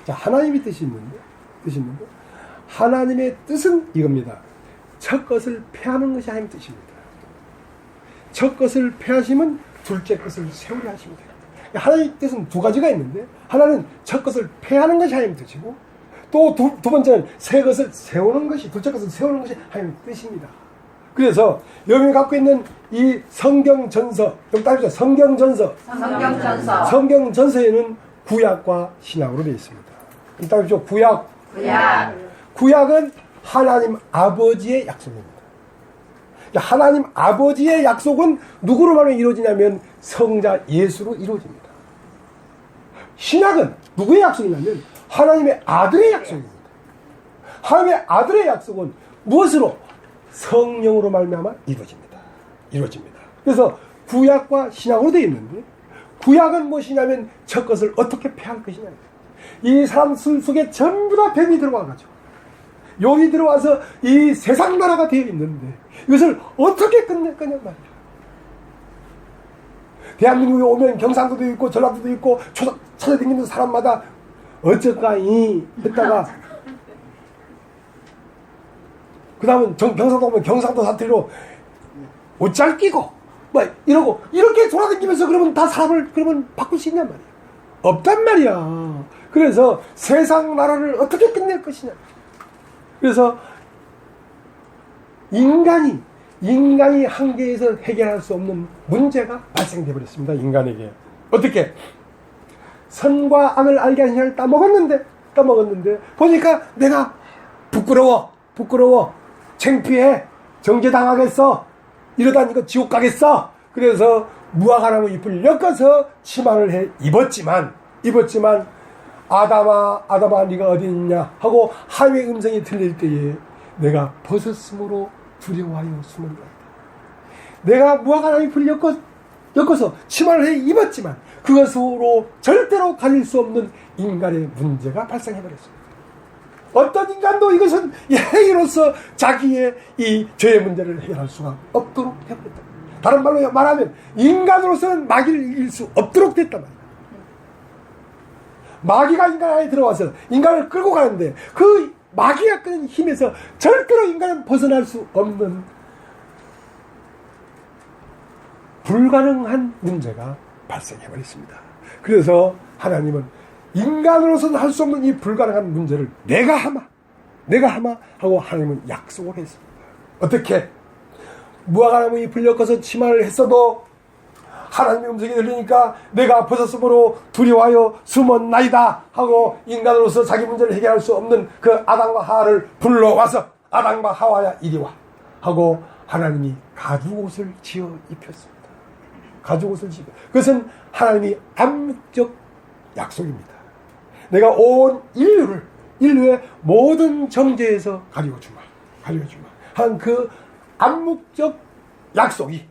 자, 하나님의 뜻이 있는데, 하나님의 뜻은 이겁니다. 첫 것을 폐하는 것이 하나님의 뜻입니다. 첫 것을 폐하시면 둘째 것을 세우려 하십니다. 하나님의 뜻은 두 가지가 있는데, 하나는 첫 것을 폐하는 것이 하나님의 뜻이고, 또 두 번째는 새 것을 세우는 것이, 둘째 것을 세우는 것이 하나님의 뜻입니다. 그래서 여러분이 갖고 있는 이 성경전서, 여기 따르죠. 성경전서. 성경전서에는 구약과 신약으로 되어 있습니다. 따르죠. 구약은 하나님 아버지의 약속입니다. 하나님 아버지의 약속은 누구로만 이루어지냐면 성자 예수로 이루어집니다. 신약은 누구의 약속이냐면 하나님의 아들의 약속입니다. 하나님의 아들의 약속은 무엇으로? 성령으로 말미암아 이루어집니다. 그래서 구약과 신약으로 되어 있는데, 구약은 무엇이냐면 첫 것을 어떻게 폐할 것이냐. 이 사람 속에 전부 다 뱀이 들어와가지고 여기 들어와서 이 세상 나라가 되어 있는데 이것을 어떻게 끝낼 거냐 말이야. 대한민국에 오면 경상도도 있고 전라도도 있고 찾아다니는 사람마다 어쩌까이 했다가 그 다음은 경상도 오면 경상도 사투리로 옷잘 끼고 뭐 이러고 이렇게 돌아다니면서 그러면 다 사람을 그러면 바꿀 수 있냔 말이야. 없단 말이야. 그래서 세상 나라를 어떻게 끝낼 것이냐. 그래서 인간이 한계에서 해결할 수 없는 문제가 발생돼 버렸습니다. 인간에게. 어떻게? 선과 악을 알게 하는 혀를 따먹었는데 보니까 내가 부끄러워 창피해, 정죄당하겠어, 이러다 이거 지옥 가겠어. 그래서 무화과나무 잎을 엮어서 치마를 해 입었지만 아담아 네가 어디 있냐 하고 하나님의 음성이 들릴 때에 내가 벗었으므로 두려워하여 숨었다. 내가 무화과나무 잎을 엮어서 치마를 해 입었지만 그것으로 절대로 가릴 수 없는 인간의 문제가 발생해버렸습니다. 어떤 인간도 이것은 행위로서 자기의 이 죄의 문제를 해결할 수가 없도록 해버렸다. 다른 말로 말하면 인간으로서는 마귀를 이길 수 없도록 됐단 말이야. 마귀가 인간 안에 들어와서 인간을 끌고 가는데 그 마귀가 끄는 힘에서 절대로 인간은 벗어날 수 없는 불가능한 문제가 발생해버렸습니다. 그래서 하나님은 인간으로서는 할 수 없는 이 불가능한 문제를 내가 하마 하고 하나님은 약속을 했습니다. 어떻게? 무화과나무 잎을 엮어서 치마를 했어도 하나님의 음성이 들리니까 내가 벗었으므로 두려워하여 숨었나이다 하고 인간으로서 자기 문제를 해결할 수 없는 그 아담과 하와를 불러와서 아담과 하와야 이리와 하고 하나님이 가죽옷을 지어 입혔습니다. 가죽옷을 지어. 그것은 하나님이 암묵적 약속입니다. 내가 온 인류의 모든 정죄에서 가리워 주마 한 그 암묵적 약속이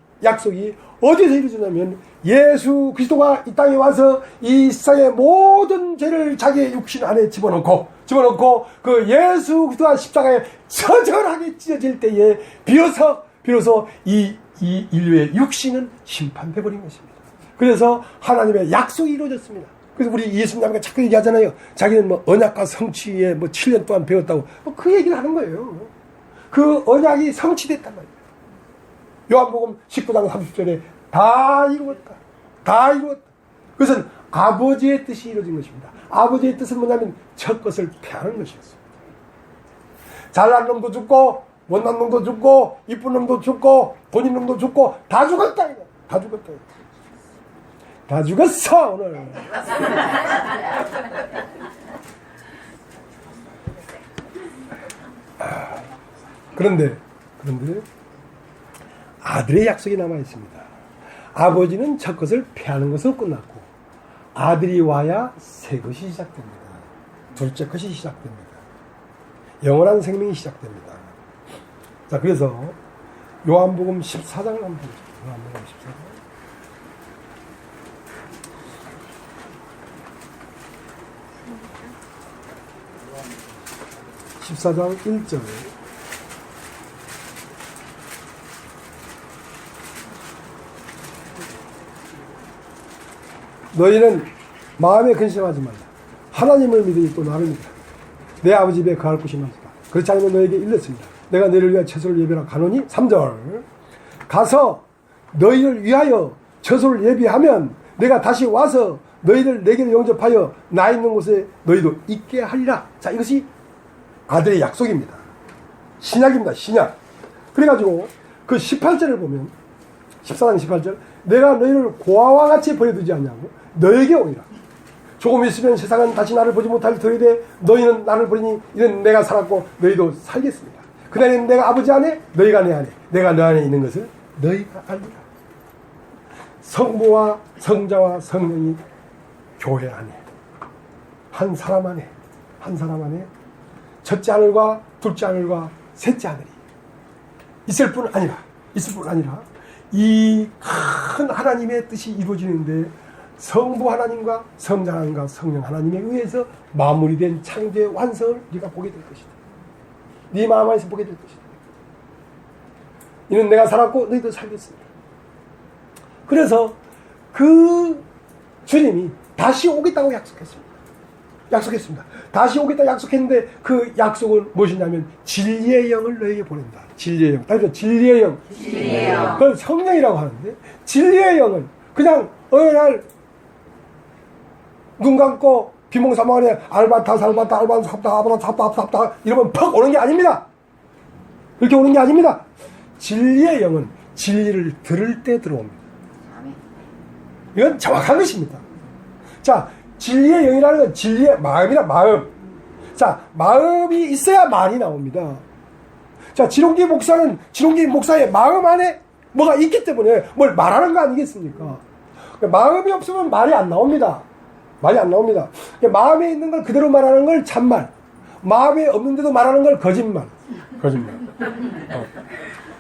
어디서 이루어지냐면 예수 그리스도가 이 땅에 와서 이 세상의 모든 죄를 자기의 육신 안에 집어넣고 그 예수 그리스도가 십자가에 처절하게 찢어질 때에 비로소 이 인류의 육신은 심판돼 버린 것입니다. 그래서 하나님의 약속이 이루어졌습니다. 그래서 우리 예수님과 자꾸 얘기하잖아요. 자기는 뭐 언약과 성취에 뭐 7년 동안 배웠다고. 그 얘기를 하는 거예요. 그 언약이 성취됐단 말이에요. 요한복음 19장 30절에 다 이루었다. 다 이루었다. 그것은 아버지의 뜻이 이루어진 것입니다. 아버지의 뜻은 뭐냐면 첫 것을 패하는 것이었습니다. 잘난 놈도 죽고 못난 놈도 죽고 이쁜 놈도 죽고 돈 있는 놈도 죽고 다 죽었다. 이거. 다 죽었다. 이거. 다 죽었어 오늘. 그런데 아들의 약속이 남아 있습니다. 아버지는 첫 것을 패하는 것으로 끝났고 아들이 와야 새 것이 시작됩니다. 둘째 것이 시작됩니다. 영원한 생명이 시작됩니다. 자, 그래서 요한복음 14장을 한번 보죠. 요한복음 14장. 14장 1절. 너희는 마음에 근심하지 말라. 하나님을 믿으니 또 나를 믿으라. 내 아버지 집에 거할 곳이 많다. 그렇지 않으면 너에게 일렀습니다. 내가 너희를 위하여 처소를 예비하러 가노니 3절. 가서 너희를 위하여 처소를 예비하면 내가 다시 와서 너희를 내게로 영접하여 나 있는 곳에 너희도 있게 하리라. 자, 이것이 아들의 약속입니다. 신약입니다. 신약. 그래가지고 그 18절을 보면 14장 18절 내가 너희를 고아와 같이 버려두지 않냐고 너에게 오리라. 조금 있으면 세상은 다시 나를 보지 못할 터이되 너희는 나를 버리니 이는 내가 살았고 너희도 살겠습니다. 그날에는 내가 아버지 안에 너희가 내 안에 내가 너 안에 있는 것을 너희가 알리라. 성부와 성자와 성령이 교회 안에 한 사람 안에 첫째 하늘과 둘째 하늘과 셋째 하늘이 있을 뿐 아니라 이 큰 하나님의 뜻이 이루어지는데 성부 하나님과 성자 하나님과 성령 하나님에 의해서 마무리된 창조의 완성을 우리가 보게 될 것이다. 네 마음 안에서 보게 될 것이다. 이는 내가 살았고 너희도 살겠습니다. 그래서 그 주님이 다시 오겠다고 약속했습니다. 다시 오겠다고 약속했는데 그 약속은 무엇이냐면 진리의 영을 너에게 보낸다. 진리의 영. 따라서 진리의 영. 그걸 성령이라고 하는데 진리의 영은 그냥 어느 날 눈 감고 비몽사몽하네 알바타 살바타 알바타 삽다 아바타 삽다 이러면 퍽 오는 게 아닙니다. 그렇게 오는 게 아닙니다. 진리의 영은 진리를 들을 때 들어옵니다. 이건 정확한 것입니다. 자, 진리의 영이라는 건 진리의 마음이라 마음. 자, 마음이 있어야 말이 나옵니다. 자, 지롱기 목사의 마음 안에 뭐가 있기 때문에 뭘 말하는 거 아니겠습니까? 마음이 없으면 말이 안 나옵니다. 말이 안 나옵니다. 마음에 있는 걸 그대로 말하는 걸 참말. 마음에 없는데도 말하는 걸 거짓말.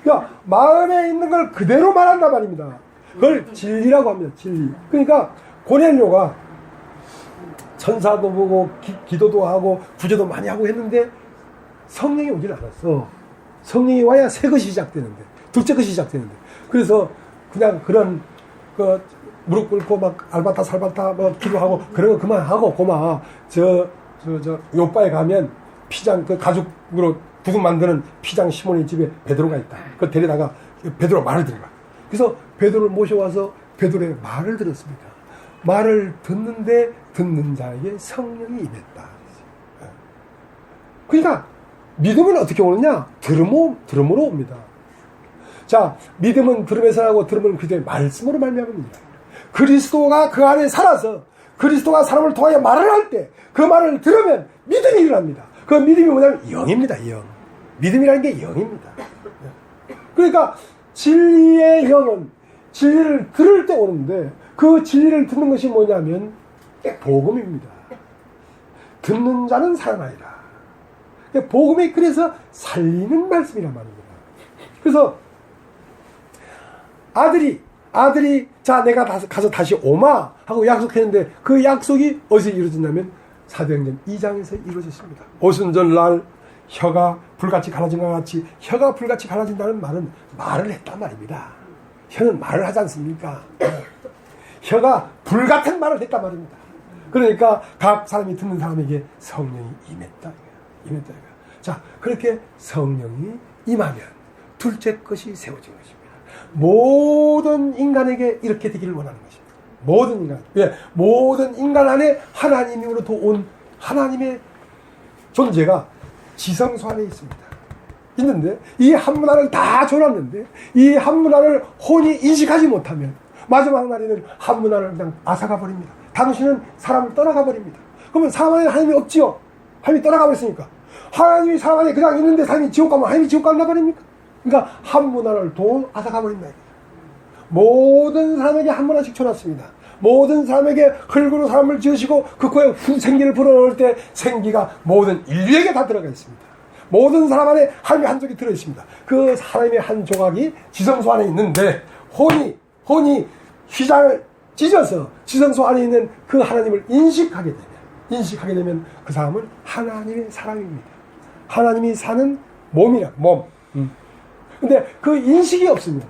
그러니까 마음에 있는 걸 그대로 말한단 말입니다. 그걸 진리라고 합니다. 진리. 그러니까 고넬료가 천사도 보고 기도도 하고 구제도 많이 하고 했는데 성령이 오질 않았어. 성령이 와야 새 것이 시작되는데 둘째 것이 시작되는데 그래서 그냥 그런 그 무릎 꿇고 막 알바타 살바타 뭐 기도하고 그런 거 그만하고 고마 저 요바에 가면 피장 그 가죽으로 두둑 만드는 피장 시몬의 집에 베드로가 있다. 그 데려다가 베드로 말을 들어라. 그래서 베드로를 모셔와서 베드로의 말을 들었습니다. 말을 듣는데 듣는 자에게 성령이 임했다. 그러니까 믿음은 어떻게 오느냐? 들음으로 옵니다. 자, 믿음은 들음에서 나고 들음은 그들의 말씀으로 말미암습니다. 그리스도가 그 안에 살아서 그리스도가 사람을 통하여 말을 할 때 그 말을 들으면 믿음이 일어납니다. 그 믿음이 뭐냐면 영입니다. 영. 믿음이라는 게 영입니다. 그러니까 진리의 영은 진리를 들을 때 오는데 그 진리를 듣는 것이 뭐냐면 복음입니다. 듣는 자는 살아나리라. 복음이 그래서 살리는 말씀이란 말입니다. 그래서 아들이 자 내가 가서 다시 오마 하고 약속했는데 그 약속이 어디서 이루어졌냐면 사도행전 2장에서 이루어졌습니다. 오순절날 혀가 불같이 갈라진 것 같이 혀가 불같이 갈라진다는 말은 말을 했단 말입니다. 혀는 말을 하지 않습니까? 혀가 불같은 말을 했단 말입니다. 그러니까 각 사람이 듣는 사람에게 성령이 임했다. 임했다. 자, 그렇게 성령이 임하면 둘째 것이 세워진 것입니다. 모든 인간에게 이렇게 되기를 원하는 것입니다. 모든 인간. 왜? 모든 인간 안에 하나님으로부터 온 하나님의 존재가 지성소 안에 있습니다. 있는데 이 한 문화를 다 줘놨는데 이 한 문화를 혼이 인식하지 못하면 마지막 날에는 한 문화를 그냥 앗아가 버립니다. 당신은 사람을 떠나가 버립니다. 그러면 사람 안에 하나님이 없지요. 하나님이 떠나가 버렸으니까 하나님이 사람 안에 그냥 있는데 사람이 지옥 가면 하나님이 지옥 간다 버립니까? 그러니까 한 문화를 돈 앗아가 버린다. 모든 사람에게 한 문화씩 줘놨습니다. 모든 사람에게 흙으로 사람을 지으시고 그 코에 생기를 불어넣을 때 생기가 모든 인류에게 다 들어가 있습니다. 모든 사람 안에 하나님의 한 쪽이 들어있습니다. 그 하나님의 한 조각이 지성소 안에 있는데 혼이 휘장을 찢어서 지성소 안에 있는 그 하나님을 인식하게 되면 그 사람은 하나님의 사람입니다. 하나님이 사는 몸이라 몸. 근데 그 인식이 없으면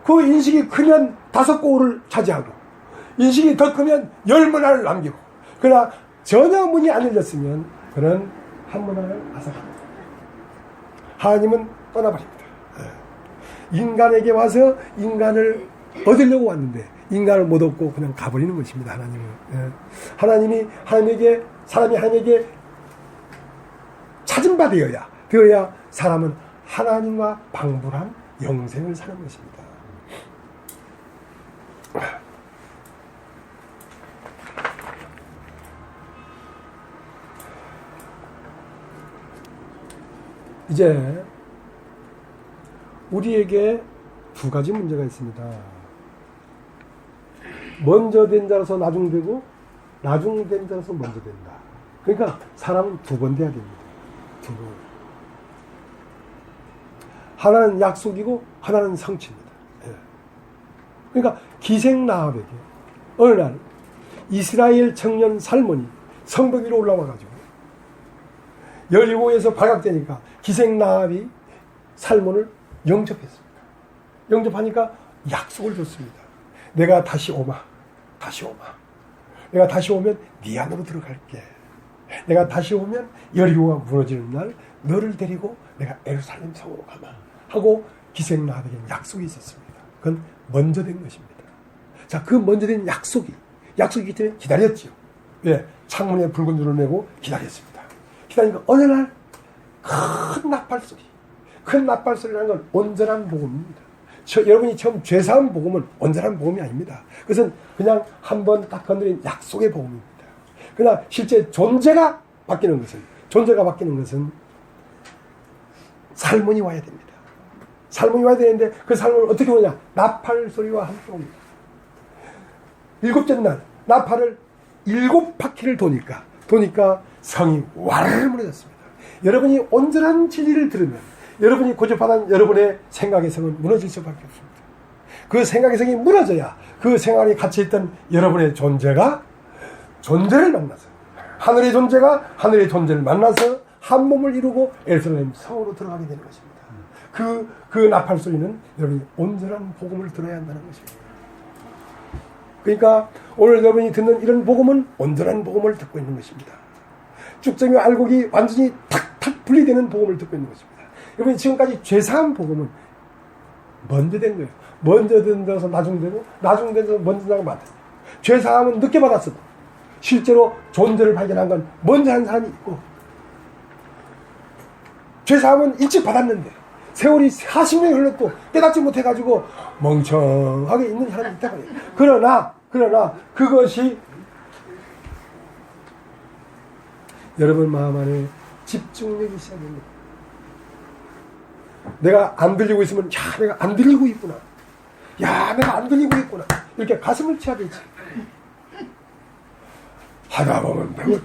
그 인식이 크면 5고울을 차지하고 인식이 더 크면 10문화를 남기고 그러나 전혀 문이 안 열렸으면 그는 한 문화를 앗아갑니다. 하나님은 떠나버립니다. 인간에게 와서 인간을 얻으려고 왔는데 인간을 못 얻고 그냥 가버리는 것입니다. 하나님은 사람이 하나님에게 찾은 바 되어야 사람은 하나님과 방불한 영생을 사는 것입니다. 이제 우리에게 두 가지 문제가 있습니다. 먼저 된 자로서 나중되고 나중된 자로서 먼저 된다. 그러니까 사람은 두 번 돼야 됩니다. 두 번. 하나는 약속이고 하나는 성취입니다. 그러니까 기생라합에게 어느 날 이스라엘 청년 살몬이 성벽 위로 올라와가지고 여리고에서 발각되니까 기생라합이 살몬을 영접했습니다. 영접하니까 약속을 줬습니다. 내가 다시 오마. 내가 다시 오면 네 안으로 들어갈게. 내가 다시 오면 여리고가 무너지는 날 너를 데리고 내가 예루살렘 성으로 가마 하고 기생라합에게 약속이 있었습니다. 그건 먼저 된 것입니다. 자, 그 먼저 된 약속이기 때문에 기다렸지요. 왜? 창문에 붉은 줄을 메고 기다렸습니다. 기다리니까 어느 날 큰 나팔소리라는 건 온전한 복음입니다. 여러분이 처음 죄사한 복음은 온전한 복음이 아닙니다. 그것은 그냥 한번 딱 건드린 약속의 복음입니다. 그러나 실제 존재가 바뀌는 것은 살몬이 와야 됩니다. 살몬이 와야 되는데 그 살몬을 어떻게 오냐? 나팔 소리와 함께 옵니다. 7째 날 나팔을 7바퀴를 도니까 성이 와르르 무너졌습니다. 여러분이 온전한 진리를 들으면 여러분이 고집하는 여러분의 생각의 성은 무너질 수밖에 없습니다. 그 생각의 성이 무너져야 그 생활에 갇혀있던 여러분의 존재가 존재를 만나서 하늘의 존재가 하늘의 존재를 만나서 한 몸을 이루고 예루살렘 성으로 들어가게 되는 것입니다. 그 나팔 소리는 여러분이 온전한 복음을 들어야 한다는 것입니다. 그러니까 오늘 여러분이 듣는 이런 복음은 온전한 복음을 듣고 있는 것입니다. 쭉정이 알곡이 완전히 탁탁 분리되는 복음을 듣고 있는 것입니다. 여러분이 지금까지 죄사한 복음은 먼저 된 거예요. 먼저 된 데서 나중되고 나중돼서 먼저 된다고 맞아요. 죄사함은 늦게 받았어도 실제로 존재를 발견한 건 먼저 한 사람이 있고 죄사함은 일찍 받았는데 세월이 40년이 흘렀고 깨닫지 못해가지고 멍청하게 있는 사람이 있다고 해요. 그러나 그것이 여러분 마음 안에 집중력이 있어야 됩니다. 내가 안 들리고 있으면 내가 안 들리고 있구나. 내가 안 들리고 있구나. 이렇게 가슴을 쳐야 되지. 하다 보면 배웠지.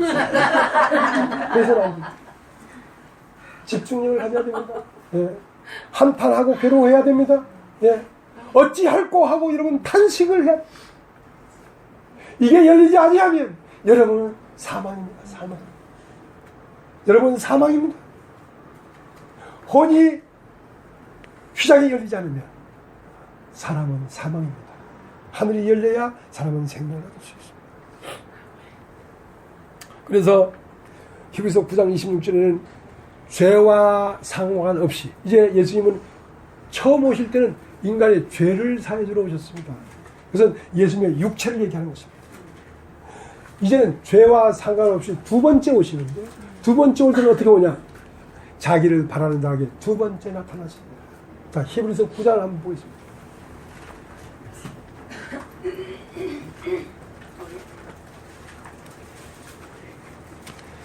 그래서 집중력을 가져야 됩니다. 예. 한탄하고 괴로워해야 됩니다. 예. 어찌할꼬 하고 여러분 탄식을 해. 이게 열리지 아니하면 여러분은 사망입니다. 여러분은 사망입니다. 혼이 휘장이 열리지 않으면 사람은 사망입니다. 하늘이 열려야 사람은 생명을 얻을 수 있습니다. 그래서 히브리서 9장 26절에는 죄와 상관없이, 이제 예수님은 처음 오실 때는 인간의 죄를 사해주러 오셨습니다. 그래서 예수님의 육체를 얘기하는 것입니다. 이제는 죄와 상관없이 두 번째 오시는데, 두 번째 올 때는 어떻게 오냐? 자기를 바라는 자에게 두 번째 나타나십니다. 자, 히브리서 9장을 한번 보겠습니다.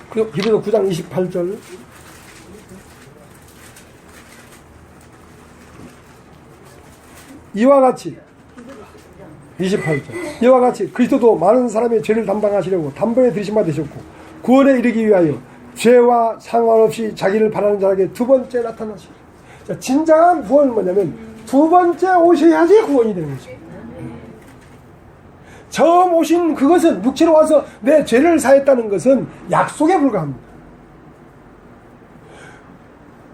그리고 히브리서 9장 28절. 이와 같이 28절. 이와 같이 그리스도도 많은 사람의 죄를 담당하시려고 단번에 들이신 바 되셨고 구원에 이르기 위하여 죄와 상관없이 자기를 바라는 자에게 두 번째 나타나시고. 자, 진정한 구원은 뭐냐면 두 번째 오셔야지 구원이 되는 거죠. 처음 오신 그것은, 육체로 와서 내 죄를 사했다는 것은 약속에 불과합니다.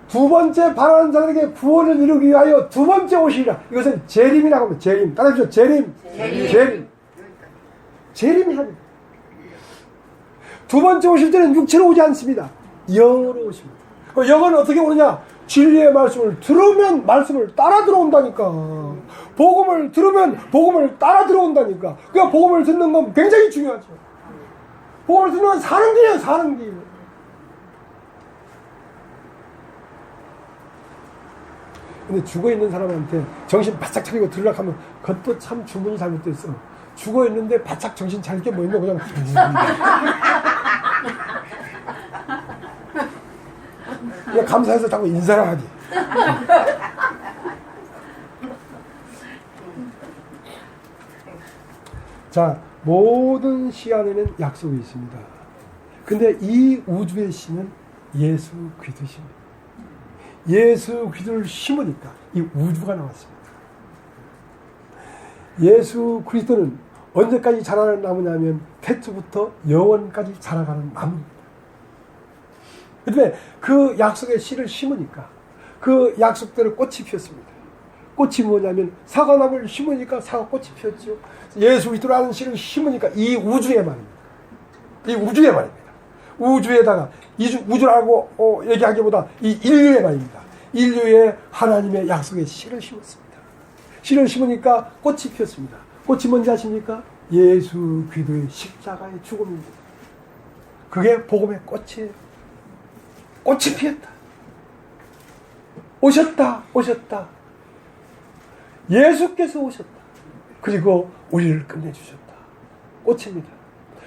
두 번째 바라는 자들에게 구원을 이루기 위하여 두 번째 오시리라. 이것은 재림이라고 합니다. 재림. 따라하십시오. 재림. 재림이 합니다. 두 번째 오실 때는 육체로 오지 않습니다. 영으로 오십니다. 영은 어떻게 오느냐? 진리의 말씀을 들으면 말씀을 따라 들어온다니까. 복음을 들으면 복음을 따라 들어온다니까. 그러니까 복음을 듣는 건 굉장히 중요하죠. 복음을 듣는 건 사는 길이에요. 사는 길. 근데 죽어있는 사람한테 정신 바짝 차리고 들으려고 하면 그것도 참 주문이 잘못됐어. 죽어있는데 바짝 정신 차릴 게 뭐 있나 그냥 그냥 감사해서 자꾸 인사를 하지. 자, 모든 시 안에는 약속이 있습니다. 근데 이 우주의 시는 예수 그리스도십니다. 예수 그리스도를 심으니까 이 우주가 나왔습니다. 예수 그리스도는 언제까지 자라는 나무냐면 태초부터 영원까지 자라가는 나무입니다. 그런데 그 약속의 씨를 심으니까 그 약속대로 꽃이 피었습니다. 꽃이 뭐냐면 사과나무를 심으니까 사과꽃이 피었죠. 예수 그리스도라는 씨를 심으니까 이 우주에 말입니다. 이 우주에 말입니다. 우주에다가 우주라고 얘기하기보다 이 인류의 말입니다. 인류에 하나님의 약속의 씨를 심었습니다. 씨를 심으니까 꽃이 피었습니다. 꽃이 뭔지 아십니까? 예수 그리스도의 십자가의 죽음입니다. 그게 복음의 꽃이에요. 꽃이 피었다. 오셨다. 예수께서 오셨다. 그리고 우리를 끝내주셨다. 꽃입니다.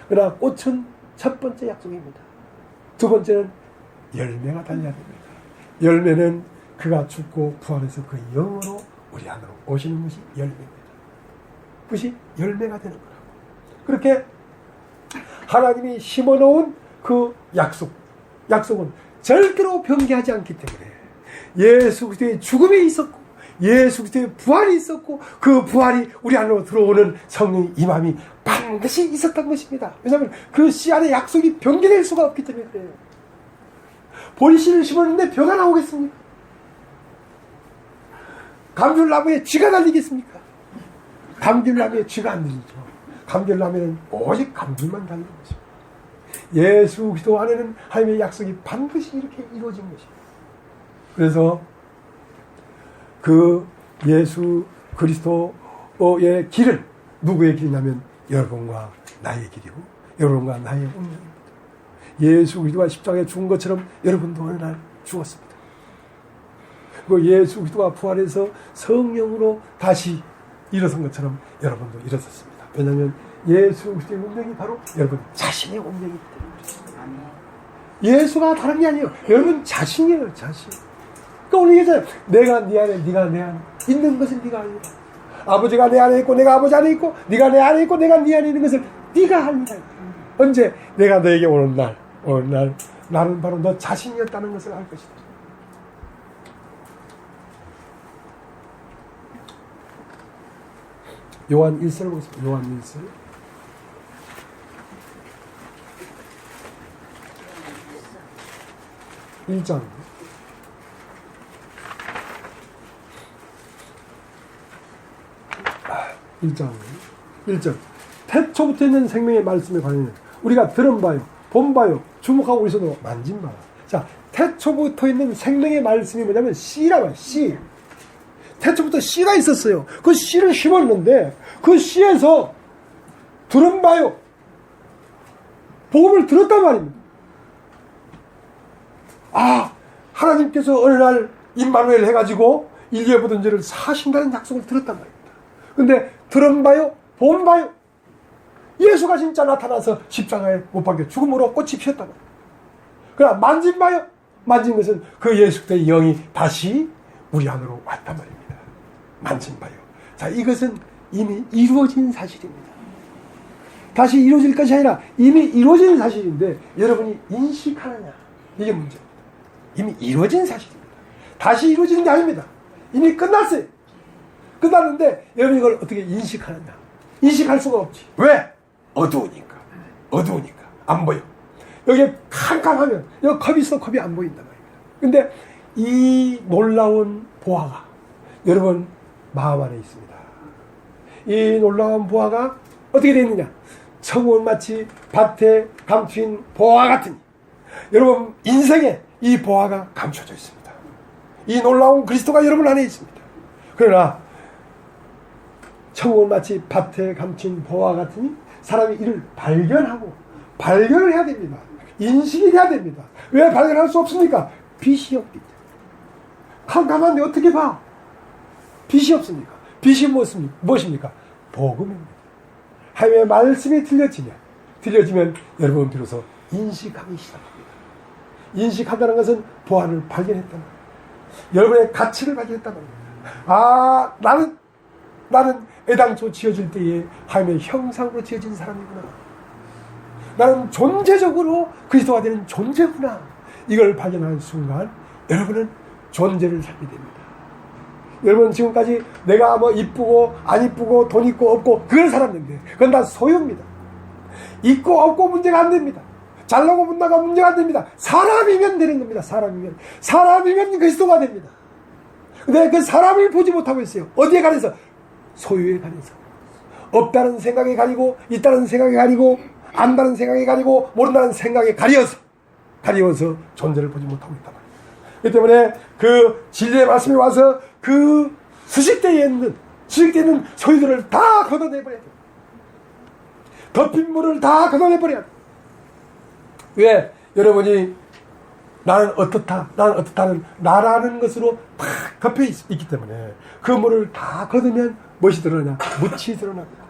그러나 꽃은 첫 번째 약속입니다. 두 번째는 열매가 달려야 됩니다. 열매는 그가 죽고 부활해서 그 영으로 우리 안으로 오시는 것이 열매입니다. 그것이 열매가 되는 거라고. 그렇게 하나님이 심어놓은 그 약속은 절대로 변개하지 않기 때문에 예수 그리스도의 죽음이 있었고 예수 그리스도의 부활이 있었고 그 부활이 우리 안으로 들어오는 성령의 임함이 반드시 있었던 것입니다. 왜냐하면 그 씨 안에 약속이 변개될 수가 없기 때문에 그래요. 보리씨를 심었는데 벼가 나오겠습니까? 감귤나무에 쥐가 달리겠습니까? 감귤나무에 쥐가 안 달리죠. 감귤나무에는 오직 감귤만 달리는 것입니다. 예수 그리스도 안에는 하나님의 약속이 반드시 이렇게 이루어진 것입니다. 그래서 그 예수 그리스도의 길은 누구의 길이냐면 여러분과 나의 길이고 여러분과 나의 운명입니다. 예수 그리스도가 십자가에 죽은 것처럼 여러분도 어느 날 죽었습니다. 그 예수 그리스도가 부활해서 성령으로 다시 일어선 것처럼 여러분도 일어섰습니다. 왜냐하면 예수 그리스도의 운명이 바로 여러분 자신의 운명이기 때문에 그렇습니다. 예수가 다른 게 아니에요. 여러분 자신이에요. 자신. 그러니까 오늘 얘기잖아요. 내가 네 안에, 네가 내 안에 있는 것은 네가 아니라 아버지가 내 안에 있고 내가 아버지 안에 있고 네가 내 안에 있고 내가 네 안에 있는 것을 네가 아니라. 언제? 내가 너에게 오는 날 나는 바로 너 자신이었다는 것을 알 것이다. 요한 1서를 보겠습니다. 요한 1서. (1장) 1장 1절 태초부터 있는 생명의 말씀에 관하여 우리가 들은 바요 본바요. 주목하고 있어도 만진마라. 자, 태초부터 있는 생명의 말씀이 뭐냐면 씨라 말이야. 씨. 태초부터 씨가 있었어요. 그 씨를 심었는데 그 씨에서 들은 바요. 복음을 들었단 말입니다. 아, 하나님께서 어느 날 임마누엘 해가지고 인류의 모든 죄를 사신다는 약속을 들었단 말입니다. 근데 들은 바요, 본 바요. 예수가 진짜 나타나서 십자가에 못 박혀 죽음으로 꽃이 피었단 말이에요. 그러나 만진 바요, 만진 것은 그 예수 그리스도의 영이 다시 우리 안으로 왔단 말입니다. 만진 바요. 자, 이것은 이미 이루어진 사실입니다. 다시 이루어질 것이 아니라 이미 이루어진 사실인데 여러분이 인식하느냐, 이게 문제입니다. 이미 이루어진 사실입니다. 다시 이루어지는 게 아닙니다. 이미 끝났어요. 끝났는데 여러분이 이걸 어떻게 인식하느냐. 인식할 수가 없지. 왜? 어두우니까. 어두우니까. 안 보여. 여기 캄캄하면 여기 컵이 있어 컵이 안 보인단 말입니다. 근데 이 놀라운 보화가 여러분 마음 안에 있습니다. 이 놀라운 보화가 어떻게 되어 있느냐. 청은 마치 밭에 감춘 보화 같으니 여러분 인생에 이 보화가 감춰져 있습니다. 이 놀라운 그리스도가 여러분 안에 있습니다. 그러나 청은 마치 밭에 감춘 보화 같으니 사람이 이를 발견을 해야 됩니다. 인식이 돼야 됩니다. 왜 발견할 수 없습니까? 빛이 없기 때문에. 캄캄한데 어떻게 봐? 빛이 없습니까? 빛이 무엇입니까? 복음입니다. 하나님의 말씀이 들려지면 여러분 비로소 인식하기 시작합니다. 인식한다는 것은 보안을 발견했단 말입니다. 여러분의 가치를 발견했단 말입니다. 아, 나는 애당초 지어질 때에 하나님의 형상으로 지어진 사람이구나. 나는 존재적으로 그리스도가 되는 존재구나. 이걸 발견하는 순간 여러분은 존재를 살게 됩니다. 여러분 지금까지 내가 뭐 이쁘고 안 이쁘고 돈 있고 없고 그걸 살았는데 그건 다 소유입니다. 있고 없고 문제가 안 됩니다. 잘나고 못나가 문제가 안 됩니다. 사람이면 되는 겁니다. 사람이면 그리스도가 됩니다. 근데 그 사람을 보지 못하고 있어요. 어디에 가려서? 소유에 가려서. 없다는 생각에 가리고 있다는 생각에 가리고 안다는 생각에 가리고 모른다는 생각에 가려서 존재를 보지 못하고 있단 말입니다. 그렇기 때문에 그 진리의 말씀이 와서 그 수식대에 있는 소유들을 다 걷어내버려야 돼요. 덮인 물을 다 걷어내버려야 돼요. 왜? 여러분이 나는 어떻다는 나라는 것으로 팍 덮여 있기 때문에 그 물을 다 걷으면 무엇이 드러나냐? 묻이 드러납니다.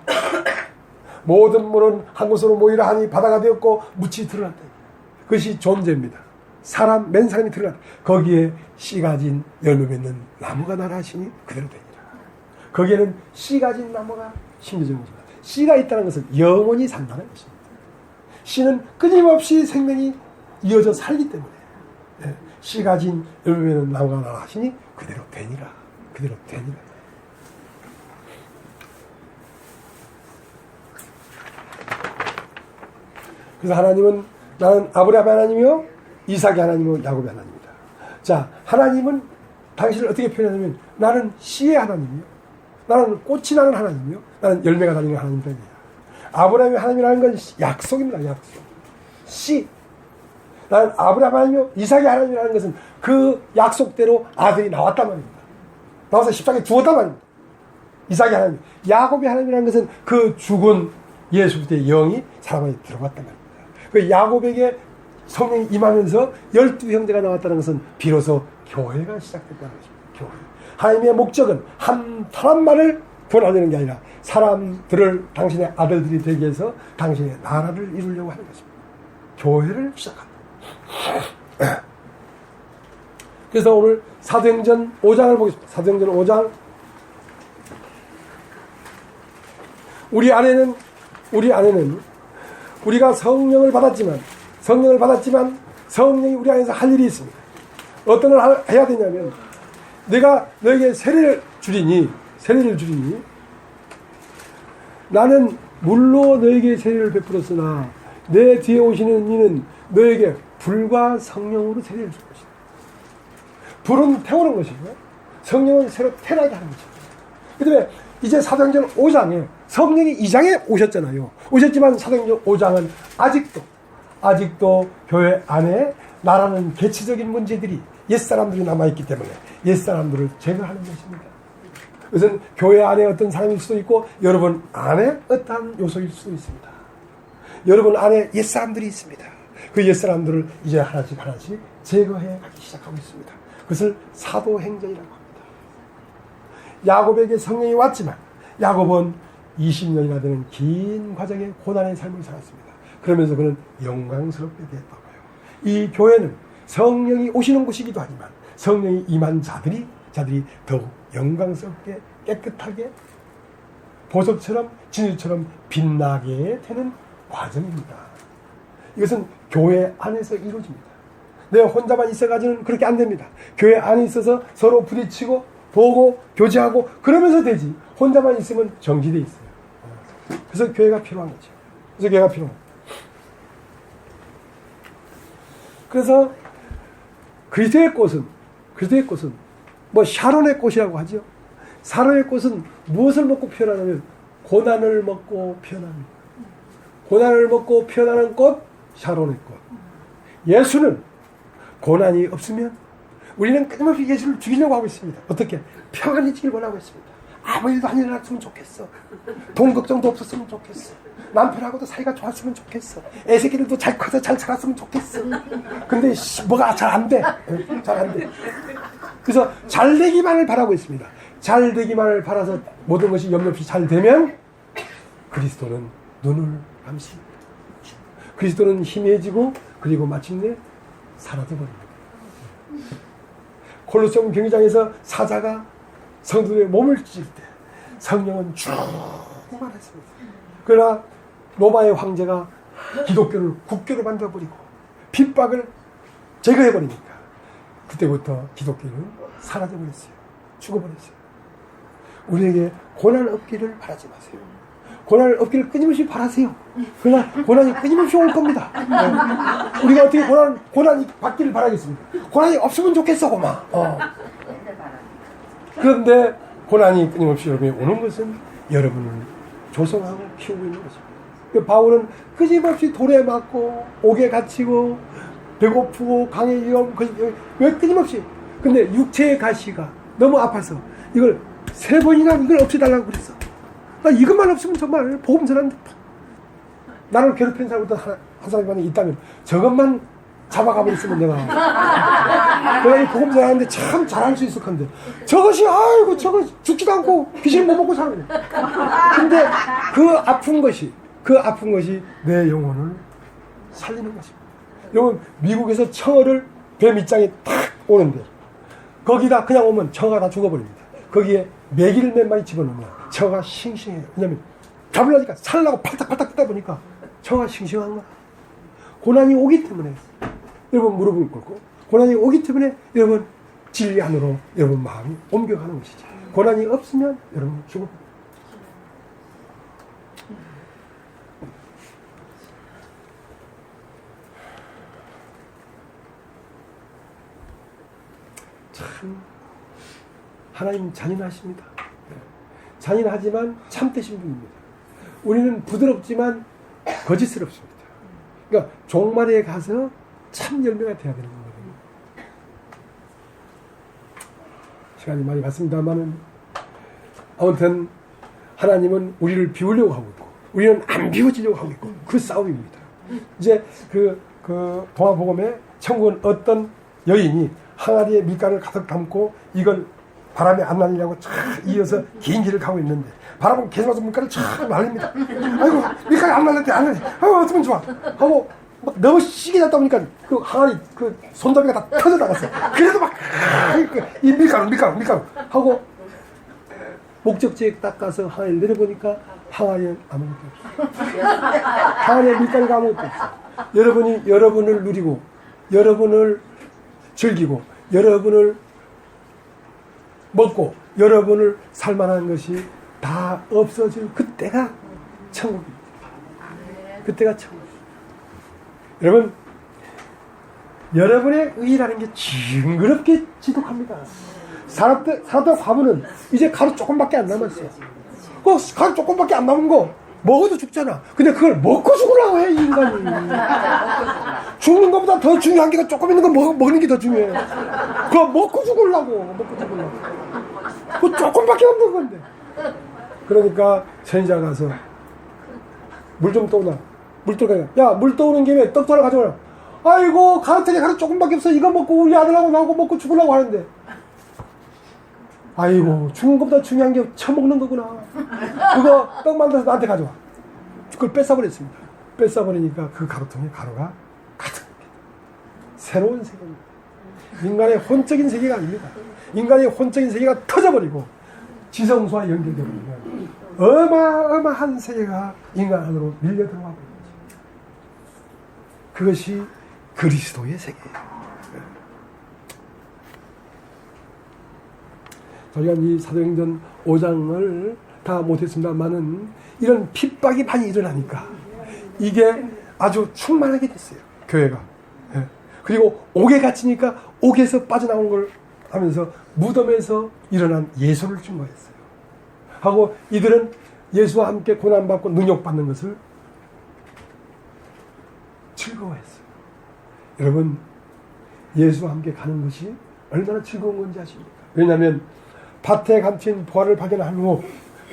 모든 물은 한 곳으로 모이라 하니 바다가 되었고 묻이 드러났다. 그것이 존재입니다. 맨 사람이 드러났다. 거기에 씨 가진 열매 맺는 나무가 나라 하시니 그대로 됩니다. 거기에는 씨 가진 나무가 심겨진 것입니다. 씨가 있다는 것은 영원히 산다는 것입니다. 씨는 끊임없이 생명이 이어져 살기 때문에 씨 가진 열매 맺는 나무가 나라 하시니 그대로 되니라. 그래서 하나님은 나는 아브라함의 하나님이요 이삭의 하나님이요 야곱의 하나님이다. 자, 하나님은 당신을 어떻게 표현하냐면 나는 씨의 하나님이요, 나는 꽃이 나는 하나님이요, 나는 열매가 달리는 하나님이다. 아브라함의 하나님이라는 건 약속입니다. 약속. 씨. 나는 아브라함 하나님이요 이삭의 하나님이라는 것은 그 약속대로 아들이 나왔단 말입니다. 나와서 십자가에 죽었단 말입니다. 이삭의 하나님. 야곱의 하나님이라는 것은 그 죽은 예수 그리스도의 영이 사람 안에 들어갔단 말입니다. 그 야곱에게 성령이 임하면서 12형제가 나왔다는 것은 비로소 교회가 시작됐다는 것입니다. 교회. 하나님의 목적은 한 사람만을 구원하려는 게 아니라 사람들을 당신의 아들들이 되게 해서 당신의 나라를 이루려고 하는 것입니다. 교회를 시작한다. 그래서 오늘 사도행전 5장을 보겠습니다. 사도행전 5장. 우리 안에는 우리가 성령을 받았지만 성령이 우리 안에서 할 일이 있습니다. 어떤 걸 해야 되냐면 내가 너에게 세례를 주리니 나는 물로 너에게 세례를 베풀었으나 내 뒤에 오시는 이는 너에게 불과 성령으로 세례를 줄 것이다. 불은 태우는 것이고 성령은 새로 태어나게 하는 것입니다. 그 다음에 이제 사도행전 5장에 성령이 2장에 오셨잖아요. 오셨지만 사도행전 5장은 아직도 교회 안에 나라는 개체적인 문제들이 옛사람들이 남아있기 때문에 옛사람들을 제거하는 것입니다. 그것은 교회 안에 어떤 사람일 수도 있고 여러분 안에 어떠한 요소일 수도 있습니다. 여러분 안에 옛사람들이 있습니다. 그 옛사람들을 이제 하나씩 하나씩 제거해 가기 시작하고 있습니다. 그것을 사도행전이라고 합니다. 야곱에게 성령이 왔지만 야곱은 20년이나 되는 긴 과정의 고난의 삶을 살았습니다. 그러면서 그는 영광스럽게 되었다고요. 이 교회는 성령이 오시는 곳이기도 하지만 성령이 임한 자들이 더욱 영광스럽게 깨끗하게 보석처럼 진주처럼 빛나게 되는 과정입니다. 이것은 교회 안에서 이루어집니다. 내가 혼자만 있어가지고는 그렇게 안 됩니다. 교회 안에 있어서 서로 부딪히고 보고 교제하고 그러면서 되지. 혼자만 있으면 정지되어 있어요. 그래서 교회가 필요한 거죠. 그래서 교회가 필요합니다. 그래서 그리스도의 꽃은 뭐 샤론의 꽃이라고 하죠. 샤론의 꽃은 무엇을 먹고 피어나냐면 고난을 먹고 피어납니다. 고난을 먹고 피어나는 꽃, 샤론의 꽃. 예수는 고난이 없으면 우리는 끊임없이 예수를 죽이려고 하고 있습니다. 어떻게? 평안히 지길 원하고 있습니다. 아무 일도 안 일어났으면 좋겠어. 돈 걱정도 없었으면 좋겠어. 남편하고도 사이가 좋았으면 좋겠어. 애새끼들도 잘 커서 잘 자랐으면 좋겠어. 근데 뭐가 잘 안 돼. 잘 안 돼. 그래서 잘 되기만을 바라고 있습니다. 잘 되기만을 바라서 모든 것이 염려 없이 잘 되면 그리스도는 눈을 감습니다. 그리스도는 희미해지고 그리고 마침내 사라져버립니다. 콜로세움 경기장에서 사자가 성도들의 몸을 찢을 때 성령은 충만 했습니다. 그러나 로마의 황제가 기독교를 국교로 만들어버리고 핍박을 제거해버리니까 그때부터 기독교는 사라져버렸어요. 죽어버렸어요. 우리에게 고난 없기를 바라지 마세요. 고난을 없기를 끊임없이 바라세요. 그러나 고난이 끊임없이 올 겁니다. 네. 우리가 어떻게 고난이 받기를 바라겠습니까? 고난이 없으면 좋겠어, 고마. 그런데 고난이 끊임없이 여러분이 오는 것은 여러분을 조성하고 키우고 있는 것입니다. 바울은 끊임없이 돌에 맞고 옥에 갇히고 배고프고 강의 위험 왜 끊임없이 근데 육체의 가시가 너무 아파서 이걸 3번이나 이걸 없애달라고 그랬어. 나 이것만 없으면 정말 복음 전하는데 나를 괴롭힌 사람부터 한 사람이 있다면 저것만 잡아가버렸으면 내가 이 복음 전하는데 참 잘할 수 있을 건데 저것이 아이고 저거 죽지도 않고 귀신 못 먹고 사는 거야. 근데 그 아픈 것이 내 영혼을 살리는 것입니다. 여러분 미국에서 청어를 배 밑장에 탁 오는데 거기다 그냥 오면 청어가 다 죽어버립니다. 거기에 메기를 몇 마리 집어넣으면 청어가 싱싱해요. 왜냐면 잡으려니까 살라고 팔딱팔딱 뜯다 보니까 청어가 싱싱한 거야. 고난이 오기 때문에 여러분 무릎을 꿇고 고난이 오기 때문에 여러분 진리 안으로 여러분 마음이 옮겨가는 것이죠. 고난이 없으면 여러분 죽어버립니다. 참 하나님 잔인하십니다. 잔인하지만 참되신 분입니다. 우리는 부드럽지만 거짓스럽습니다. 그러니까 종말에 가서 참 열매가 돼야 되는 거거든요. 시간이 많이 갔습니다만은 아무튼 하나님은 우리를 비우려고 하고 있고 우리는 안 비워지려고 하고 있고 그 싸움입니다. 이제 그 동화복음에 천국은 어떤 여인이 항아리에 밀가루를 가득 담고 이걸 바람에 안 날리려고 쫙 이어서 긴 길을 가고 있는데 바람은 계속 와서 밀가루를 쫙 날립니다. 아이고 밀가루 안 날렸대 안 날렸대 아이고 어쩌면 좋아 하고 막 너무 시게 잡다 보니까 그 항아리 그 손잡이가 다 터져 나갔어. 그래도 막 이 밀가루 하고 목적지에 딱 가서 항아리를 내려보니까 항아리에 아무것도 없어. 항아리에 밀가루가 아무것도 없어. 여러분이 여러분을 누리고 여러분을 즐기고 여러분을 먹고 여러분을 살만한 것이 다 없어질 그때가 천국입니다. 그때가 천국입니다. 여러분 여러분의 의라는 게 징그럽게 지독합니다. 살았던 과부는 이제 가루 조금밖에 안 남았어요. 그 가루 조금밖에 안 남은 거 먹어도 죽잖아. 근데 그걸 먹고 죽으라고 해, 이 인간이. 죽는 것보다 더 중요한 게 조금 있는 거 먹는 게 더 중요해. 그거 먹고 죽으려고. 그 조금밖에 없는 건데. 그러니까 선지자 가서 물 좀 떠오나. 물 떠오나. 야, 물 떠오는 김에 떡도 하나 가져와라. 아이고, 가르쳐니 가루 조금밖에 없어. 이거 먹고 우리 아들하고 나하고 먹고 죽으려고 하는데. 아이고, 죽는 것보다 중요한 게 처먹는 거구나. 그거 떡 만들어서 나한테 가져와. 그걸 뺏어버렸습니다. 뺏어버리니까 그 가루통에 가루가 가득. 새로운 세계입니다. 인간의 혼적인 세계가 아닙니다. 인간의 혼적인 세계가 터져버리고 지성소와 연결되면 어마어마한 세계가 인간 안으로 밀려 들어가고 있는 거죠. 그것이 그리스도의 세계예요. 저희가 이 사도행전 5장을 다 못했습니다만은 이런 핍박이 많이 일어나니까 이게 아주 충만하게 됐어요. 교회가. 예. 그리고 옥에 갇히니까 옥에서 빠져나오는 걸 하면서 무덤에서 일어난 예수를 증거했어요. 하고 이들은 예수와 함께 고난받고 능욕받는 것을 즐거워했어요. 여러분, 예수와 함께 가는 것이 얼마나 즐거운 건지 아십니까? 왜냐하면 밭에 감춘 보화를 발견한 후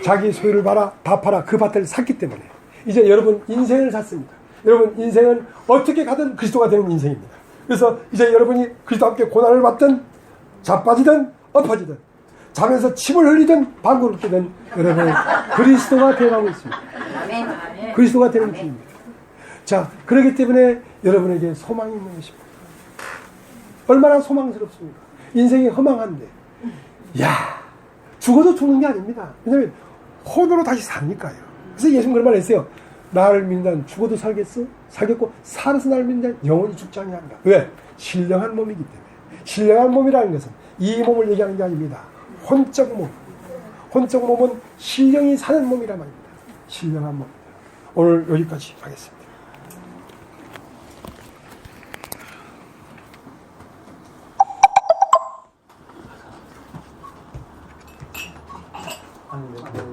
자기 소유를 다 팔아 그 밭을 샀기 때문에 이제 여러분 인생을 샀습니다. 여러분 인생은 어떻게 가든 그리스도가 되는 인생입니다. 그래서 이제 여러분이 그리스도와 함께 고난을 받든 자빠지든 엎어지든 잠에서 침을 흘리든 방구를 끼든 여러분 그리스도가 되어가고 있습니다. 그리스도가 되는 중입니다. 자, 그렇기 때문에 여러분에게 소망이 있는 것입니다. 얼마나 소망스럽습니까? 인생이 허망한데 야, 죽어도 죽는 게 아닙니다. 왜냐하면 혼으로 다시 사니까요. 그래서 예수님 그런 말 했어요. 나를 믿는 자는 죽어도 살겠어? 살겠고 살아서 나를 믿는 자는 영원히 죽지 아니한다. 왜? 신령한 몸이기 때문에. 신령한 몸이라는 것은 이 몸을 얘기하는 게 아닙니다. 혼적 몸. 혼적 몸은 신령이 사는 몸이란 말입니다. 신령한 몸입니다. 오늘 여기까지 하겠습니다. 아니,